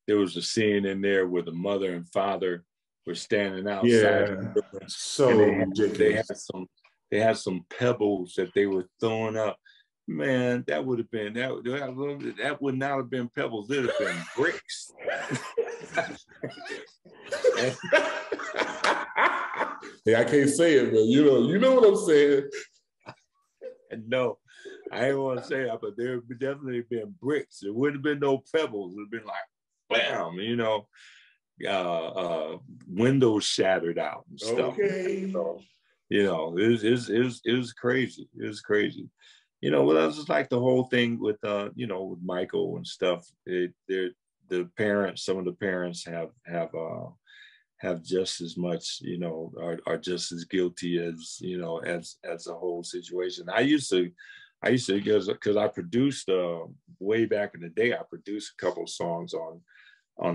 there was a scene in there where the mother and father were standing outside. Yeah, so ridiculous. They had some pebbles that they were throwing up. Man, that would have been that would not have been pebbles. It'd have been bricks. Yeah, I can't say it, but you know what I'm saying. No, I ain't want to say that, but there would definitely been bricks. There wouldn't have been no pebbles. It would have been like, bam, you know, windows shattered out and stuff. Okay. So, you know, it was crazy. It was crazy. You know, well, that's just like the whole thing with, you know, with Michael and stuff. The parents, some of the parents have just as much, you know, are just as guilty as, you know, as the whole situation. I used to because I produced way back in the day, I produced a couple of songs on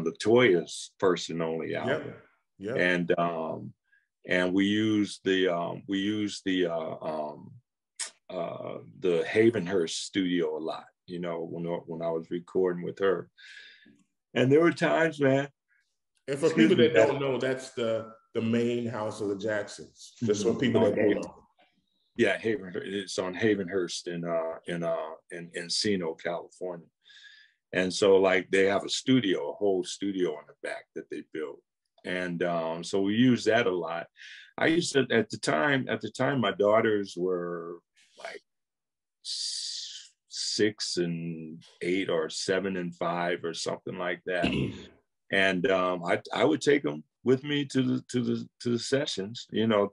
Latoya's First and Only album. Yeah. And we used the Havenhurst studio a lot, you know, when I was recording with her. And there were times, man. And for people that don't know, that's the main house of the Jacksons. Just for people that don't know. Yeah, it's on Havenhurst in Encino, California. And so, like, they have a whole studio in the back that they built. And so we use that a lot. I used to, at the time, my daughters were like 6 and 8 or 7 and 5 or something like that. And I would take them with me to the sessions, you know,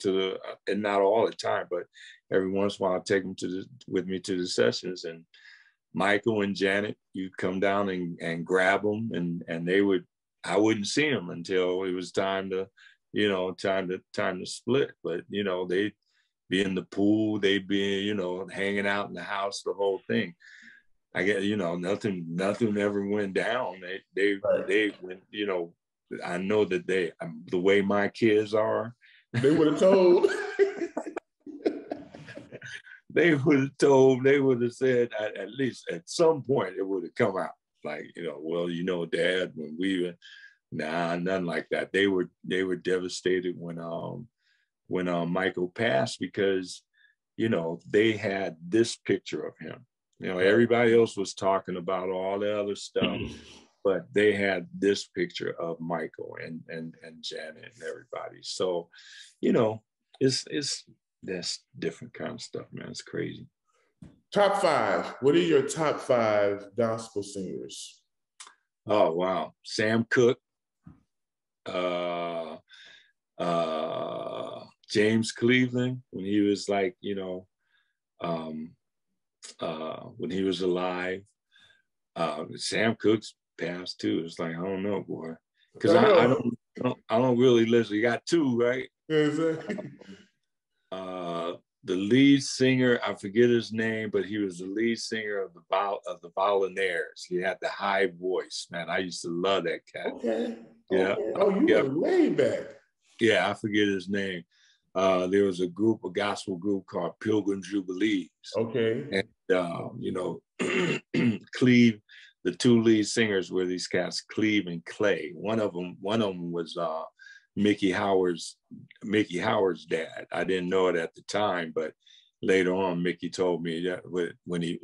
and not all the time, but every once in a while I'd take them with me to the sessions. And Michael and Janet, you'd come down and grab them, and I wouldn't see them until it was time to split. But, you know, they'd be in the pool, they'd be, you know, hanging out in the house, the whole thing. I guess, you know, nothing ever went down. They went, you know, I know that the way my kids are, they would have told. They would have said, at least at some point it would have come out. Like, you know, well, you know, Dad, when we were, nothing like that. They were devastated when Michael passed, because, you know, they had this picture of him. You know, everybody else was talking about all the other stuff, but they had this picture of Michael and Janet and everybody. So, you know, that's different kind of stuff, man. It's crazy. Top 5. What are your top 5 gospel singers? Oh, wow. Sam Cooke, James Cleveland, when he was like, when he was alive. Sam Cooke's passed too. It's like, I don't know, boy. Because I don't really listen. You got two, right? Yeah, exactly. The lead singer, I forget his name, but he was the lead singer of the Volunteers. He had the high voice, man. I used to love that cat. Okay. Yeah. Okay. Oh, you were way back. Yeah, I forget his name. There was a gospel group called Pilgrim Jubilees. Okay. And Cleve, the two lead singers were these cats, Cleve and Clay. One of them was Mickey Howard's dad. I didn't know it at the time, but later on, Mickey told me that when he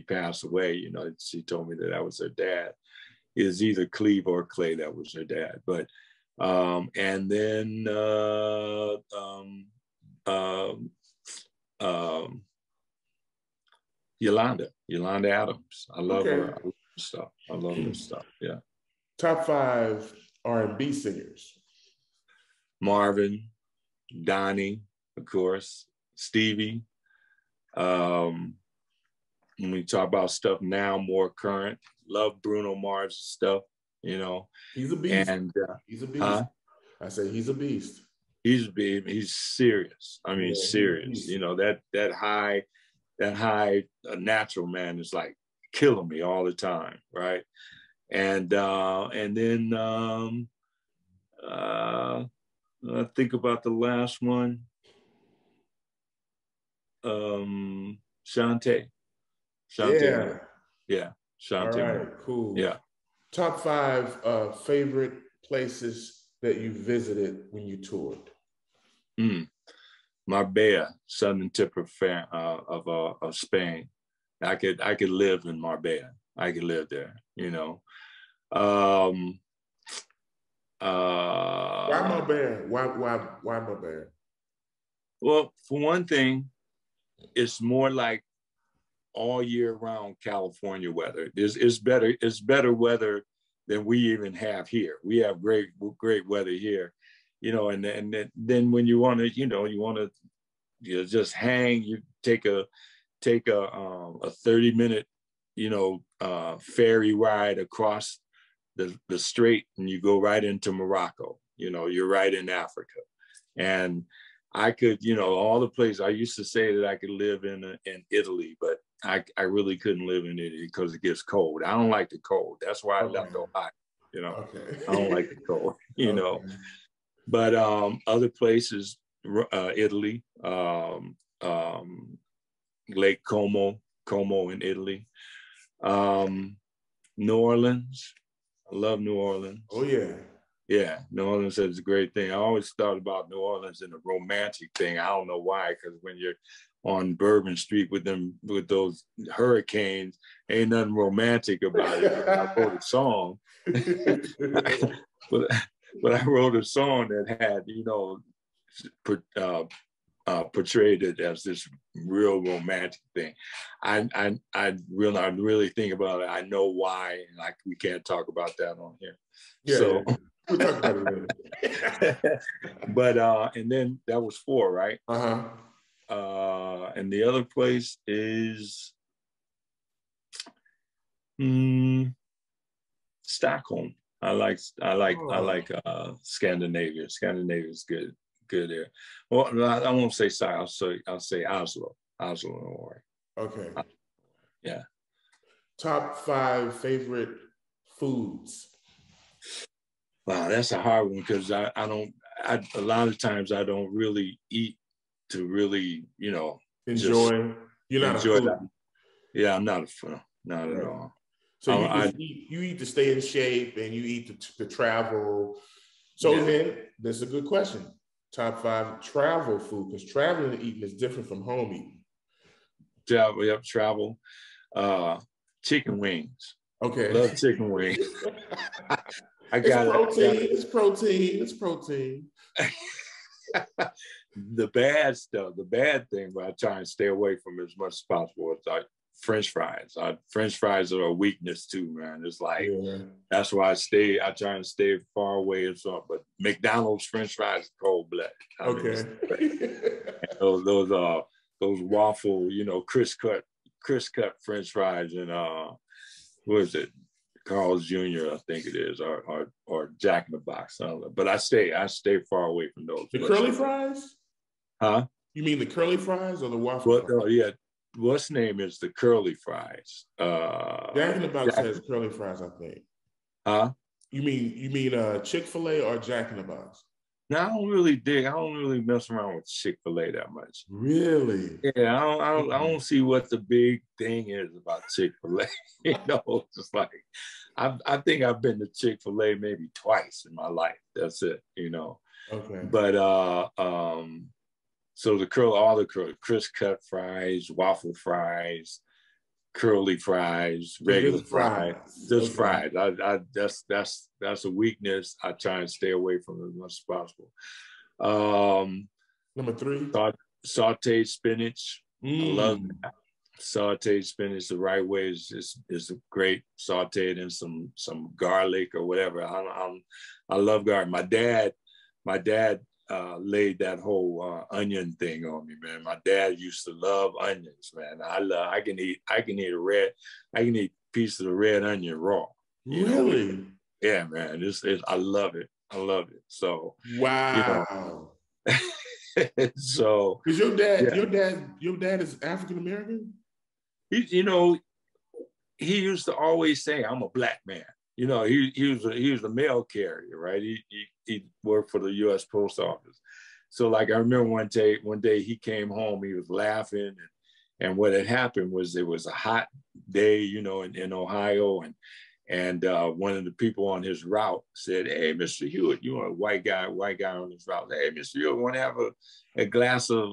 passed away, she told me that was her dad. It was either Cleve or Clay that was her dad. But and then Yolanda Adams. I love her. I love her stuff. I love her stuff. Yeah. Top 5 R&B singers. Marvin, Donnie, of course, Stevie. When we talk about stuff now, more current, love Bruno Mars stuff, He's a beast. And he's a beast. I say he's a beast. He's serious. I mean, serious. That high natural man is like killing me all the time, right? And then I think about the last one, Shantae. Yeah, Shantae. All right, cool. Yeah. Top 5 favorite places that you visited when you toured. Marbella, southern tip of Spain. I could live in Marbella. I could live there. Why Marbella? Why Marbella? Well, for one thing, it's more like all year round California weather. It's better weather than we even have here. We have great weather here, and then when you want to just hang, you take a 30-minute ferry ride across the strait, and you go right into Morocco. You're right in Africa. And I could, all the places I used to say that I could live in Italy, but I really couldn't live in Italy because it gets cold. I don't like the cold. That's why I left Ohio. Okay. I don't like the cold. But other places, Italy, Lake Como in Italy, New Orleans. I love New Orleans. Oh yeah. Yeah, New Orleans is a great thing. I always thought about New Orleans in a romantic thing. I don't know why, because when you're on Bourbon Street with those hurricanes, ain't nothing romantic about it. I wrote a song, but I wrote a song that had, portrayed it as this real romantic thing. I really think about it. I know why, and we can't talk about that on here. Yeah, so. Yeah. We'll talk about it later. But and then that was 4, right? And the other place is Stockholm. I like Scandinavia. Scandinavia is good there. Well, I won't say Stockholm. I'll say Oslo, Norway. Okay. Yeah. Top 5 favorite foods. Wow, that's a hard one because a lot of times I don't really eat to really, enjoy. You're not enjoy a food. That. Yeah, I'm not a food. Not at all. So you eat to stay in shape and you eat to travel. So then this is a good question. Top 5 travel food, because traveling and eating is different from home eating. Travel. Chicken wings. Okay. Love chicken wings. It's protein. The bad stuff, the bad thing, but I try and stay away from as much as possible. It's like French fries. French fries are a weakness too, man. It's like, that's why I try and stay far away or something. But McDonald's French fries, cold blood. that. Okay. Those waffle, you know, crisp cut French fries, and what is it? Carl's Jr. I think it is, or Jack in the Box. I don't know. But I stay far away from those. The curly fries? Huh? You mean the curly fries or the waffle Well, fries? oh, yeah. What's name is the curly fries? Jack in the Box has curly fries, I think. Huh? You mean Chick-fil-A or Jack in the Box? No, I don't really mess around with Chick-fil-A that much. Really? Yeah, I don't see what the big thing is about Chick-fil-A. You know, it's just like I think I've been to Chick-fil-A maybe twice in my life. That's it, you know. Okay. But so all the crisp cut fries, waffle fries, curly fries, regular fries, just fries. That's a weakness. I try and stay away from it as much as possible. Number 3, sauteed spinach. I love that. Sauteed spinach the right way is great. Sauteed in some garlic or whatever. I love garlic. My dad laid that whole onion thing on me, man. My dad used to love onions, man. I can eat a piece of the red onion raw. Really? Know? Yeah, man. I love it. I love it. So wow. You know, so is your dad is African American? He used to always say, "I'm a black man." You know, he was a mail carrier, right? He worked for the U.S. Post Office. So, like, I remember one day he came home, he was laughing, and what had happened was it was a hot day, you know, in Ohio, and one of the people on his route said, "Hey, Mr. Hewett, you're a white guy on his route. Hey, Mr. Hewett, want to have a glass of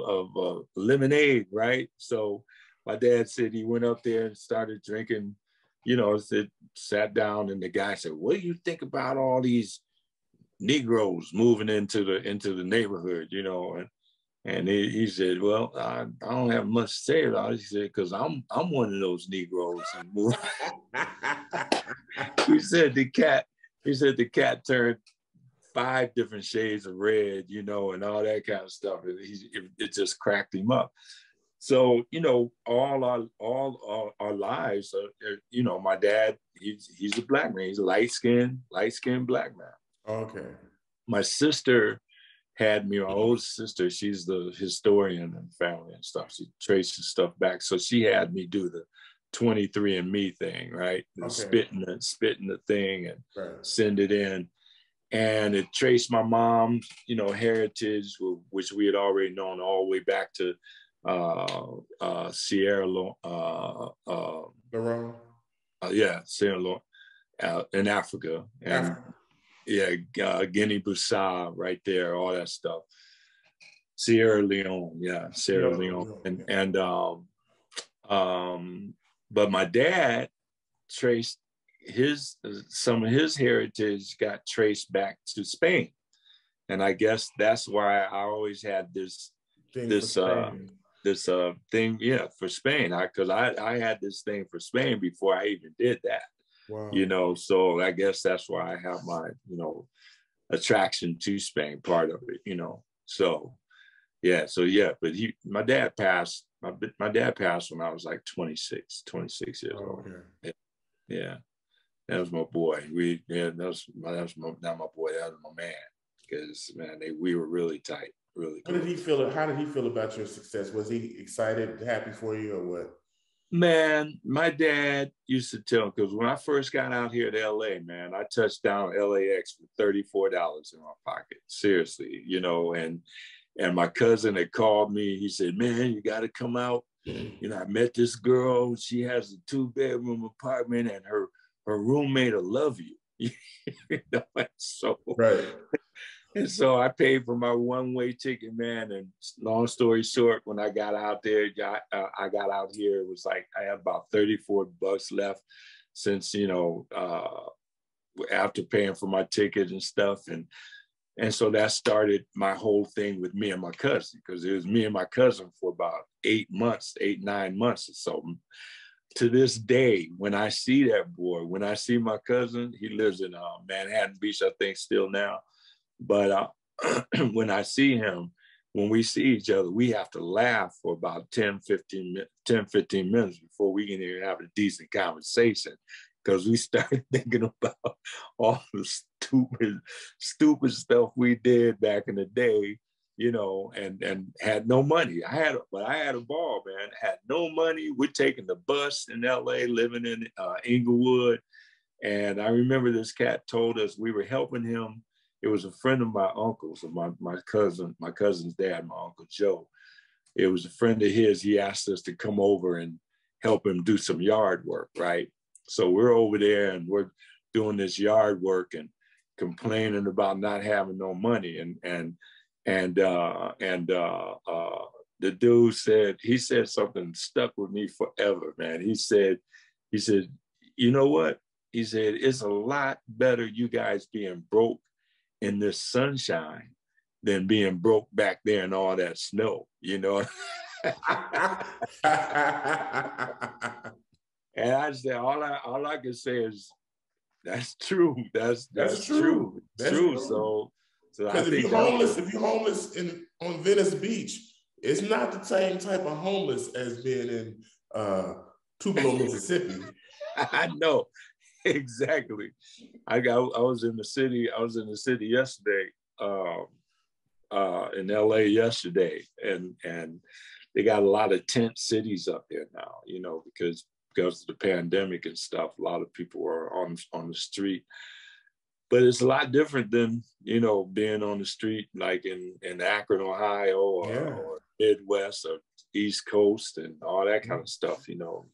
lemonade, right?" So my dad said he went up there and started drinking. You know, sat down, and the guy said, "What do you think about all these Negroes moving into the neighborhood?" You know, and he said, "Well, I don't have much to say about it." He said, "Because I'm one of those Negroes." He said the cat turned 5 different shades of red, you know, and all that kind of stuff. And it just cracked him up. So, you know, all our lives, you know, my dad, he's a black man. He's a light-skinned black man. Okay. My sister had me, my older sister, she's the historian and family and stuff. She traces stuff back. So she had me do the 23andMe thing, right? Okay. Spitting the thing and send it in. And it traced my mom's, you know, heritage, which we had already known all the way back to Sierra Leone, Sierra Leone in Africa, and Guinea-Bissau right there, all that stuff. Sierra Leone, but my dad traced some of his heritage got traced back to Spain, and I guess that's why I always had this thing, for Spain. Because I had this thing for Spain before I even did that. Wow. You know, so I guess that's why I have my, you know, attraction to Spain, part of it, you know. So but my dad passed when I was like 26 years old. Okay. Yeah. That was my boy. That was not my boy, that was my man. Because, man, we were really tight. Really cool. How did he feel about your success? Was he excited, happy for you, or what? Man, my dad used to tell, because when I first got out here to LA, man, I touched down LAX for $34 in my pocket. Seriously, you know, and my cousin had called me. He said, "Man, you got to come out. You know, I met this girl. She has a 2-bedroom apartment, and her roommate will love you." You know, so right. And so I paid for my one-way ticket, man. And long story short, when I got out there, I got out here, it was like I had about $34 left since, you know, after paying for my ticket and stuff. And so that started my whole thing with me and my cousin, because it was me and my cousin for about 9 months or so. To this day, when I see that boy, when I see my cousin, he lives in Manhattan Beach, I think, still now. But when I see him, when we see each other, we have to laugh for about 10, 15 minutes before we can even have a decent conversation, because we started thinking about all the stupid stuff we did back in the day, you know, and had no money. But I had a ball, man. Had no money. We're taking the bus in LA, living in Inglewood. And I remember this cat told us we were helping him. It was a friend of my uncle's, my cousin's dad, my Uncle Joe. It was a friend of his. He asked us to come over and help him do some yard work, right? So we're over there and we're doing this yard work and complaining about not having no money. And the dude said something stuck with me forever, man. He said, you know what? He said, it's a lot better you guys being broke in this sunshine than being broke back there in all that snow, you know? And I said, all I can say is, that's true. That's true. That's true. So because if you're homeless on Venice Beach, it's not the same type of homeless as being in Tupelo, Mississippi. I know. Exactly. I was in the city yesterday, in LA yesterday, and they got a lot of tent cities up there now, you know, because of the pandemic and stuff. A lot of people are on the street. But it's a lot different than, you know, being on the street like in Akron, Ohio, or Midwest or East Coast and all that kind of stuff, you know.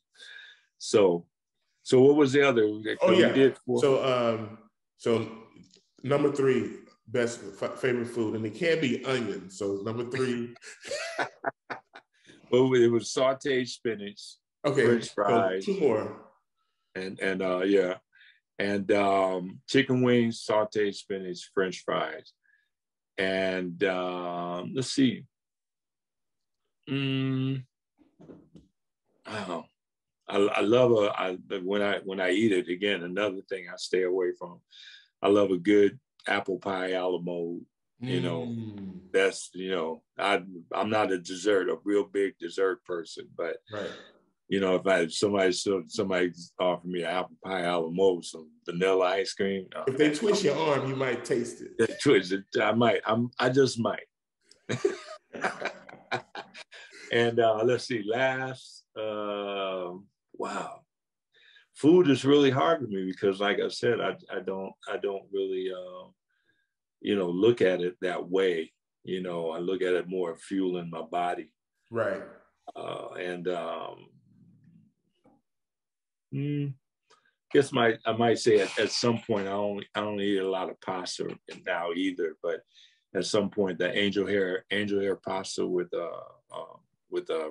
So what was the other? So number 3, best favorite food, and it can't be onion. So number 3. Well, it was sauteed spinach. Okay, French fries. So 2 more. And chicken wings, sauteed spinach, French fries, and let's see. I love when I eat it, again, another thing I stay away from. I love a good apple pie a la mode. You know, that's, you know, I'm not a real big dessert person, but right. You know, if somebody offered me an apple pie a la mode, some vanilla ice cream. If they twist your arm, you might taste it. They twist it. I might. I just might. And let's see. Last. Wow. Food is really hard for me because, like I said, I don't really you know, look at it that way. You know, I look at it more fueling my body. Right. Guess I might say at some point I don't eat a lot of pasta now either, but at some point the angel hair pasta with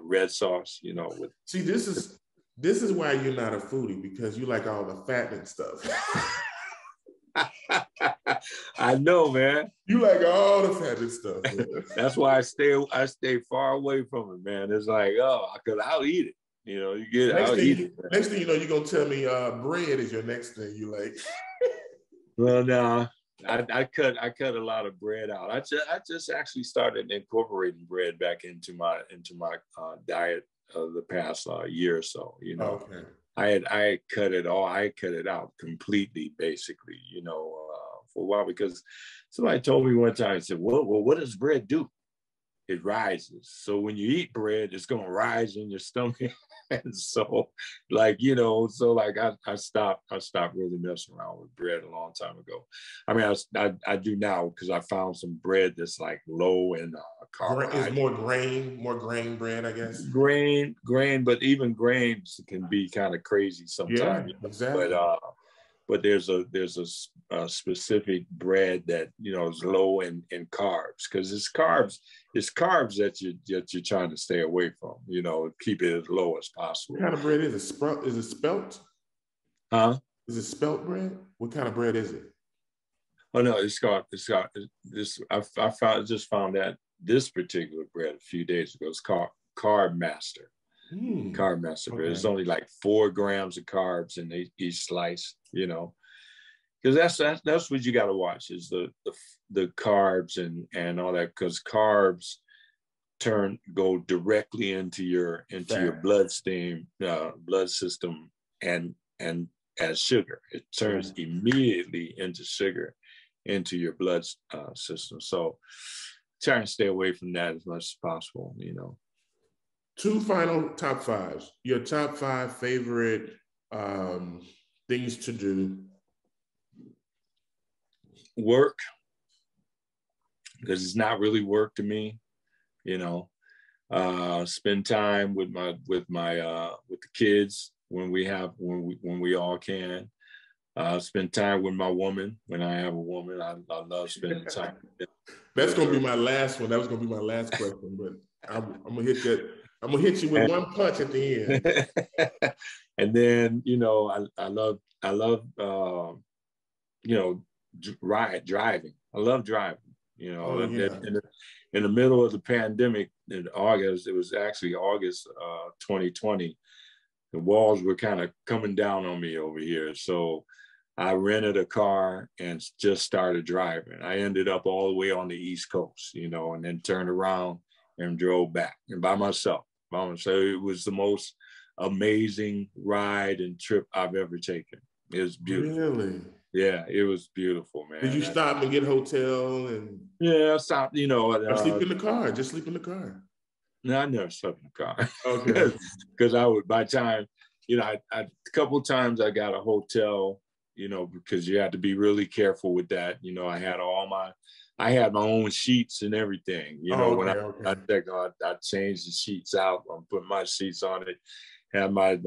red sauce, you know. See, this is why you're not a foodie, because you like all the fattening stuff. I know, man. You like all the fattening stuff. That's why I stay far away from it, man. It's like, because I'll eat it. You know, I'll eat it. Next thing you know, you're gonna tell me bread is your next thing you like. Well, no, I cut a lot of bread out. I just actually started incorporating bread back into my diet the past year or so. You know, okay. I cut it out completely, basically. You know, for a while, because somebody told me one time, I said, well, what does bread do? It rises. So when you eat bread, it's gonna rise in your stomach. And so, like, you know, I stopped really messing around with bread a long time ago. I mean, I do now because I found some bread that's like low in carbohydrates. It's more grain bread, I guess. Grain, but even grains can be kind of crazy sometimes. Yeah, exactly. But there's a specific bread that, you know, is low in carbs, because it's carbs that you're trying to stay away from, you know, keep it as low as possible. What kind of bread is it? Is it spelt? Huh? Is it spelt bread? What kind of bread is it? Oh no, it's got this. I just found that this particular bread a few days ago. It's called Carb Master. Carb Master bread. It's only like 4 grams of carbs in each slice, you know, because that's what you got to watch is the carbs and all that, because carbs go directly into your bloodstream, blood system, and as sugar. It turns immediately into sugar into your blood system. So try and stay away from that as much as possible, you know. 2 final top 5s. Your top 5 favorite things to do. Work, because it's not really work to me, you know. Spend time with the kids when we all can. Spend time with my woman when I have a woman. I love spending time. That's gonna be my last one. That was gonna be my last question, but I'm gonna hit that. I'm gonna hit you with one punch at the end. And then, you know, I love you know, driving. I love driving. You know, in the middle of the pandemic in August, it was actually August 2020. The walls were kind of coming down on me over here, so I rented a car and just started driving. I ended up all the way on the East Coast, you know, and then turned around and drove back, and by myself. So it was the most amazing ride and trip I've ever taken. It was beautiful. Really? Yeah, it was beautiful, man. Did you stop and get a hotel? And yeah, I stopped, you know. Or sleep in the car, just sleep in the car. No, I never slept in the car. Okay. Because I would, by the time, you know, a couple of times I got a hotel, you know, because you had to be really careful with that. You know, I had my own sheets and everything. You know, when I checked on, I changed the sheets out, I put my sheets on it, had my,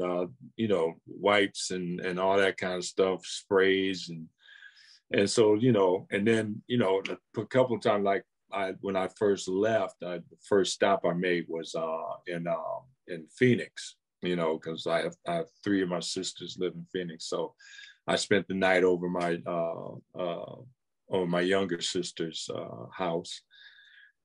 you know, wipes and all that kind of stuff, sprays. And so, you know, and then, you know, a couple of times, like when I first left, the first stop I made was in Phoenix, you know, because I have 3 of my sisters live in Phoenix. So I spent the night over my younger sister's house.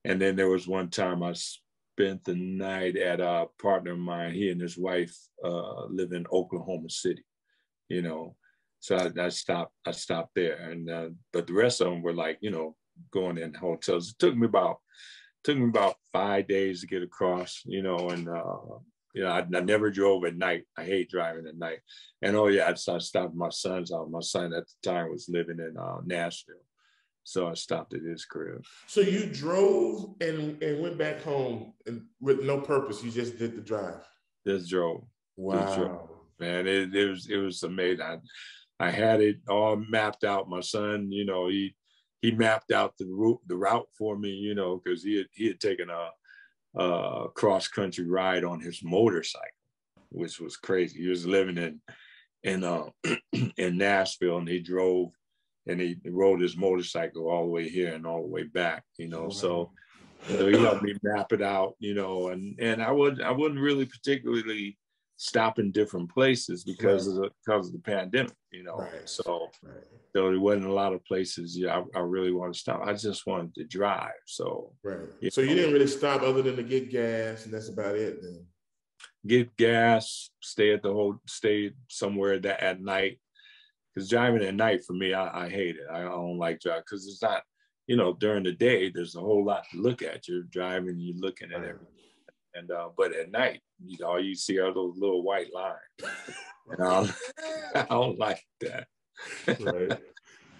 And then there was one time I spent the night at a partner of mine. He and his wife live in Oklahoma City, you know. So I stopped there, and but the rest of them were like, you know, going in hotels. It took me about 5 days to get across, you know, and you know, I never drove at night. I hate driving at night. And I stopped at my son's house. My son at the time was living in Nashville, so I stopped at his crib. So you drove and went back home and with no purpose. You just did the drive. Just drove. Wow, just drove. Man, it was amazing. I had it all mapped out. My son, you know, he mapped out the route for me, you know, because he had taken a cross country ride on his motorcycle, which was crazy. He was living in Nashville, and he drove and he rode his motorcycle all the way here and all the way back, you know. Wow. So he helped me map it out, you know, and I wouldn't really particularly stop in different places because of the pandemic, you know. Right. So there wasn't a lot of places I really wanted to stop. I just wanted to drive. So you didn't really stop other than to get gas, and that's about it then. Get gas, stay somewhere at night. Because driving at night for me, I hate it. I don't like driving because it's not, you know, during the day there's a whole lot to look at. You're driving, you're looking at everything. And but at night, you know, all you see are those little white lines. And I don't like that. Right.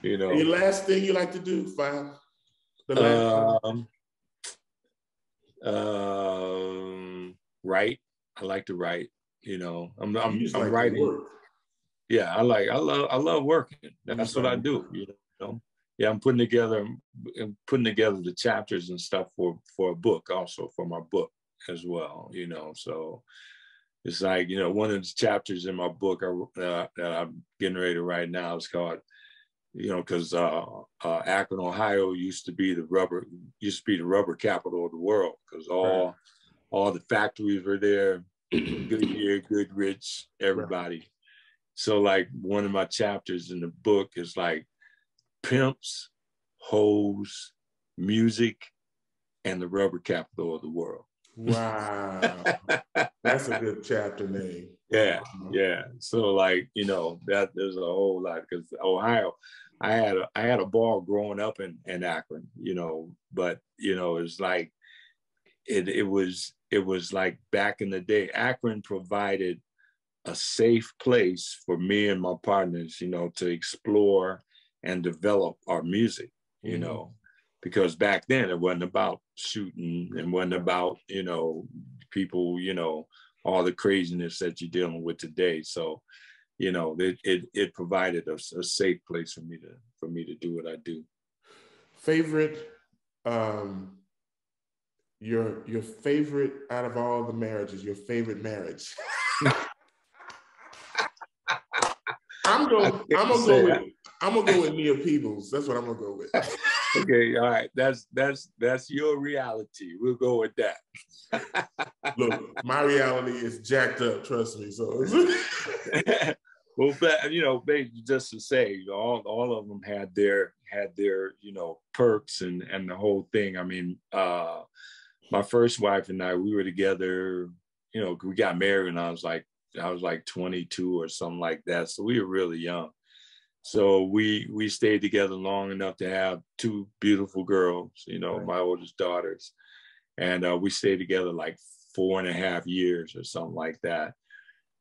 You know. Your last thing you like to do, Five? Write. I like to write. You know, I'm writing. Yeah, I love working. That's what I do. You know. Yeah, I'm putting together the chapters and stuff for a book, also for my book as well, you know. So it's like, you know, one of the chapters in my book that I'm getting ready to write now is called, you know, because Akron, Ohio used to be the rubber capital of the world, because all the factories were there, Goodyear, Goodrich, everybody. Right. So like one of my chapters in the book is like pimps, hoes, music, and the rubber capital of the world. Wow. That's a good chapter name. Yeah. So like, you know, that there's a whole lot, because I had a ball growing up in Akron, you know, but you know, it's like it was like back in the day, Akron provided a safe place for me and my partners, you know, to explore and develop our music, you know, because back then it wasn't about shooting and wasn't about, you know, people, you know, all the craziness that you're dealing with today. So, you know, it provided a safe place for me to do what I do. Favorite, your favorite out of all the marriages, your favorite marriage. I'm gonna go with Nia Peebles. That's what I'm gonna go with. Okay, all right. That's your reality. We'll go with that. Look, my reality is jacked up. Trust me. So, well, but, you know, just to say, all of them had their you know, perks and the whole thing. I mean, my first wife and I, we were together. You know, we got married when I was like 22 or something like that. So we were really young. So we stayed together long enough to have two beautiful girls, you know, my oldest daughters. And we stayed together like 4.5 years or something like that.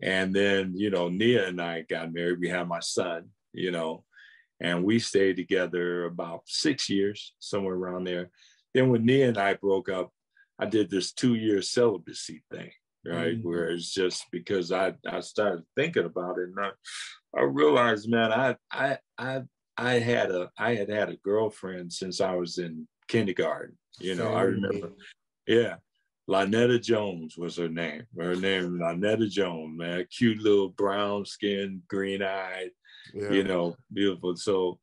And then, you know, Nia and I got married. We had my son, you know, and we stayed together about 6 years, somewhere around there. Then when Nia and I broke up, I did this 2-year celibacy thing. Right. Where it's just because I started thinking about it, and I realized, man, I had a girlfriend since I was in kindergarten. You know, I remember. Yeah. Lynetta Jones was her name. Her name, Lynetta Jones, man. Cute little brown skin, green eyed, you know, beautiful. So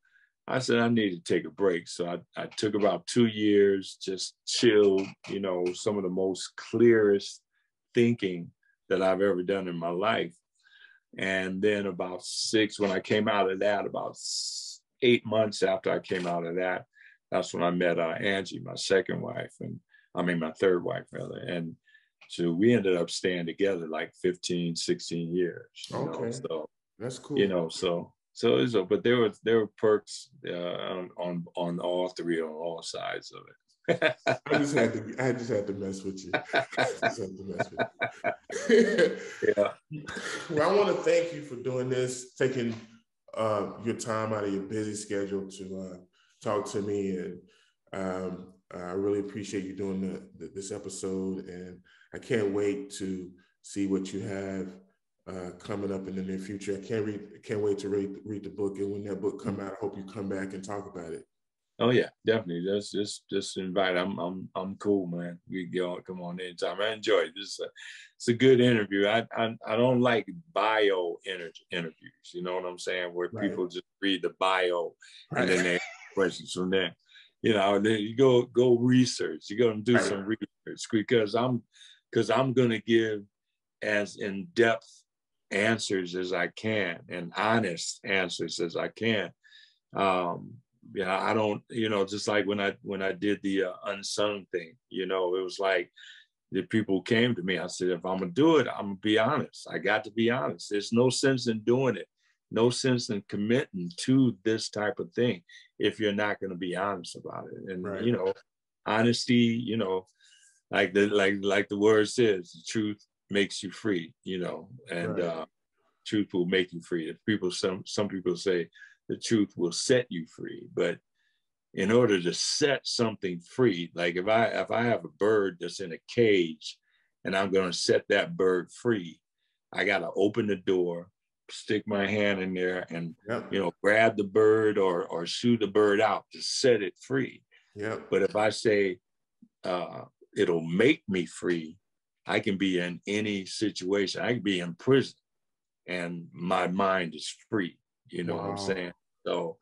I said, I need to take a break. So I took about 2 years, just chilled, you know, some of the most clearest thinking that I've ever done in my life. And then about when I came out of that, about 8 months after I came out of that, that's when I met Angie, my second wife, and I mean, my third wife, rather. And so we ended up staying together like 15, 16 years. You know? So that's cool. You know, so but there were perks on all three, on all sides of it. I just had to mess with you. Yeah. Well, I want to thank you for doing this, taking your time out of your busy schedule to talk to me, and I really appreciate you doing this episode, and I can't wait to see what you have coming up in the near future. I can't wait to read the book, and when that book come out, I hope you come back and talk about it. Oh yeah, definitely. Just invite. I'm cool, man. We go come on anytime. I enjoy it. It's a good interview. I don't like bio interviews. You know what I'm saying? Where people just read the bio and then they ask questions from there. You know, then you go research. You got to do some research because I'm gonna give as in-depth answers as I can and honest answers as I can. Yeah, I don't, you know, just like when I did the unsung thing, you know, it was like the people came to me. I said, if I'm gonna do it, I'm gonna be honest. I got to be honest. There's no sense in doing it, no sense in committing to this type of thing if you're not gonna be honest about it. And you know, honesty, you know, like the word says, the truth makes you free. You know, and truth will make you free. If some people say, the truth will set you free. But in order to set something free, like if I have a bird that's in a cage and I'm going to set that bird free, I got to open the door, stick my hand in there and, you know, grab the bird or shoot the bird out to set it free. But if I say it'll make me free, I can be in any situation. I can be in prison and my mind is free. You know what I'm saying? So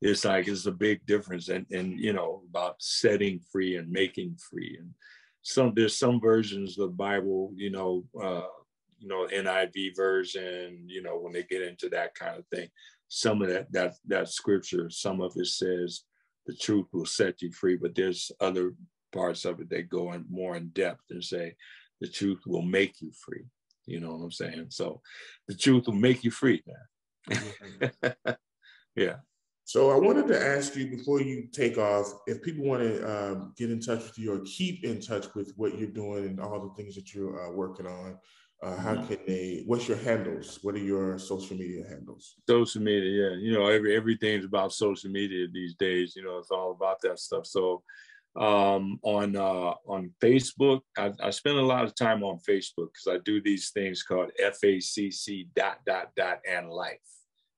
it's like, it's a big difference and you know, about setting free and making free. And there's some versions of the Bible, you know, NIV version, you know, when they get into that kind of thing, some of that scripture, some of it says the truth will set you free, but there's other parts of it that go in more in depth and say the truth will make you free. You know what I'm saying? So the truth will make you free, man. Yeah. So I wanted to ask you before you take off, if people want to get in touch with you or keep in touch with what you're doing and all the things that you're working on, how can they, what's your handles? What are your social media handles? Social media, yeah. You know, everything's about social media these days. You know, it's all about that stuff. So on Facebook, I spend a lot of time on Facebook because I do these things called FACC ... and life.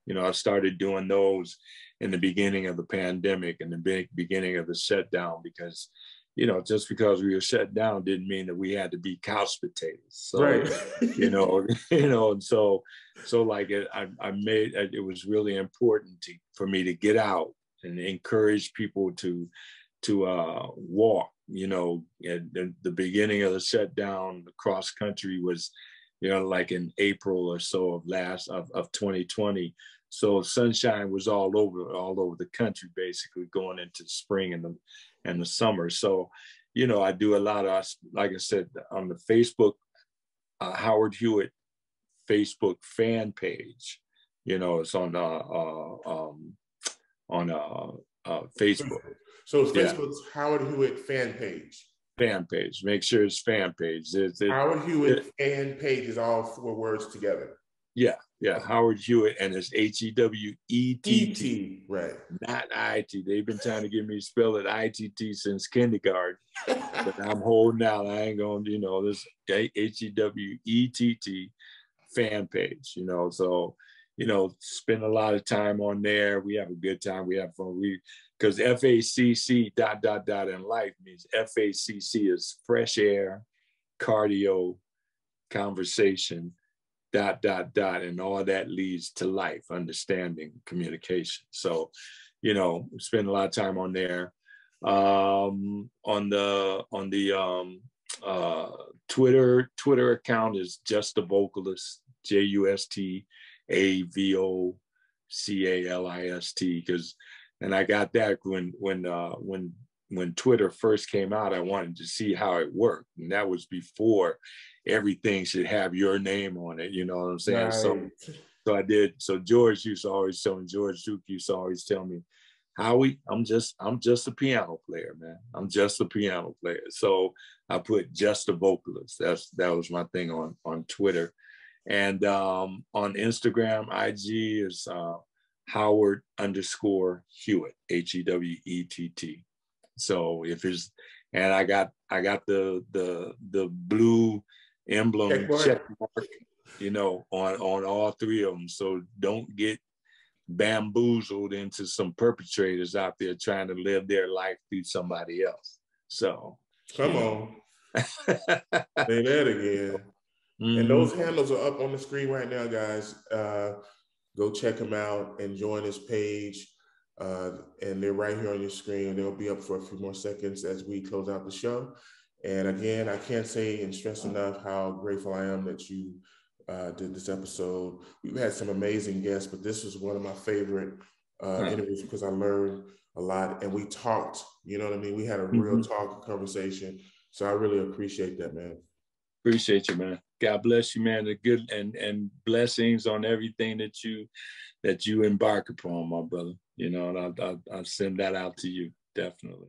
You know, I started doing those in the beginning of the pandemic and the beginning of the shutdown because, you know, just because we were shut down didn't mean that we had to be couch potatoes. So, right. and so like I made it was really important for me to get out and encourage people to walk. You know, at the beginning of the shutdown, the cross country was, you know, like in April or so of 2020. So sunshine was all over the country, basically going into spring and the summer. So, you know, I do a lot of, like I said, on the Facebook, Howard Hewett Facebook fan page. You know, it's on Facebook. So it's Facebook's Howard Hewett fan page. Fan page. Make sure it's fan page. Howard Hewett fan page is all 4 words together. Yeah, yeah. Howard Hewett, and it's HEWETT. Right. Not IT. They've been trying to get me to spell it ITT since kindergarten. But I'm holding out. I ain't going to, you know, this HEWETT fan page, you know. So, you know, spend a lot of time on there. We have a good time. We have fun. Because FACC ... and life means FACC is fresh air, cardio, conversation, ... and all that leads to life, understanding, communication. So, you know, spend a lot of time on there. On the Twitter account is Just a Vocalist, JUSTAVOCALIST, and I got that when Twitter first came out. I wanted to see how it worked, and that was before everything should have your name on it. You know what I'm saying? Right. So I did. So George used to always tell me, George Duke used to always tell me, Howie, I'm just a piano player, man. I'm just a piano player. So I put Just a Vocalist. That was my thing on Twitter. And on Instagram, IG is Howard_Hewett, HEWETT. So if it's, and I got the blue emblem check mark, you know, on all 3 of them. So don't get bamboozled into some perpetrators out there trying to live their life through somebody else. So come on. Say that again. And those handles are up on the screen right now, guys. Go check them out and join this page. And they're right here on your screen. They'll be up for a few more seconds as we close out the show. And again, I can't say and stress enough how grateful I am that you did this episode. We've had some amazing guests, but this was one of my favorite interviews because I learned a lot and we talked, you know what I mean? We had a real talk, conversation. So I really appreciate that, man. Appreciate you, man. God bless you, man. The good and blessings on everything that you embark upon, my brother. You know, and I'll send that out to you, definitely.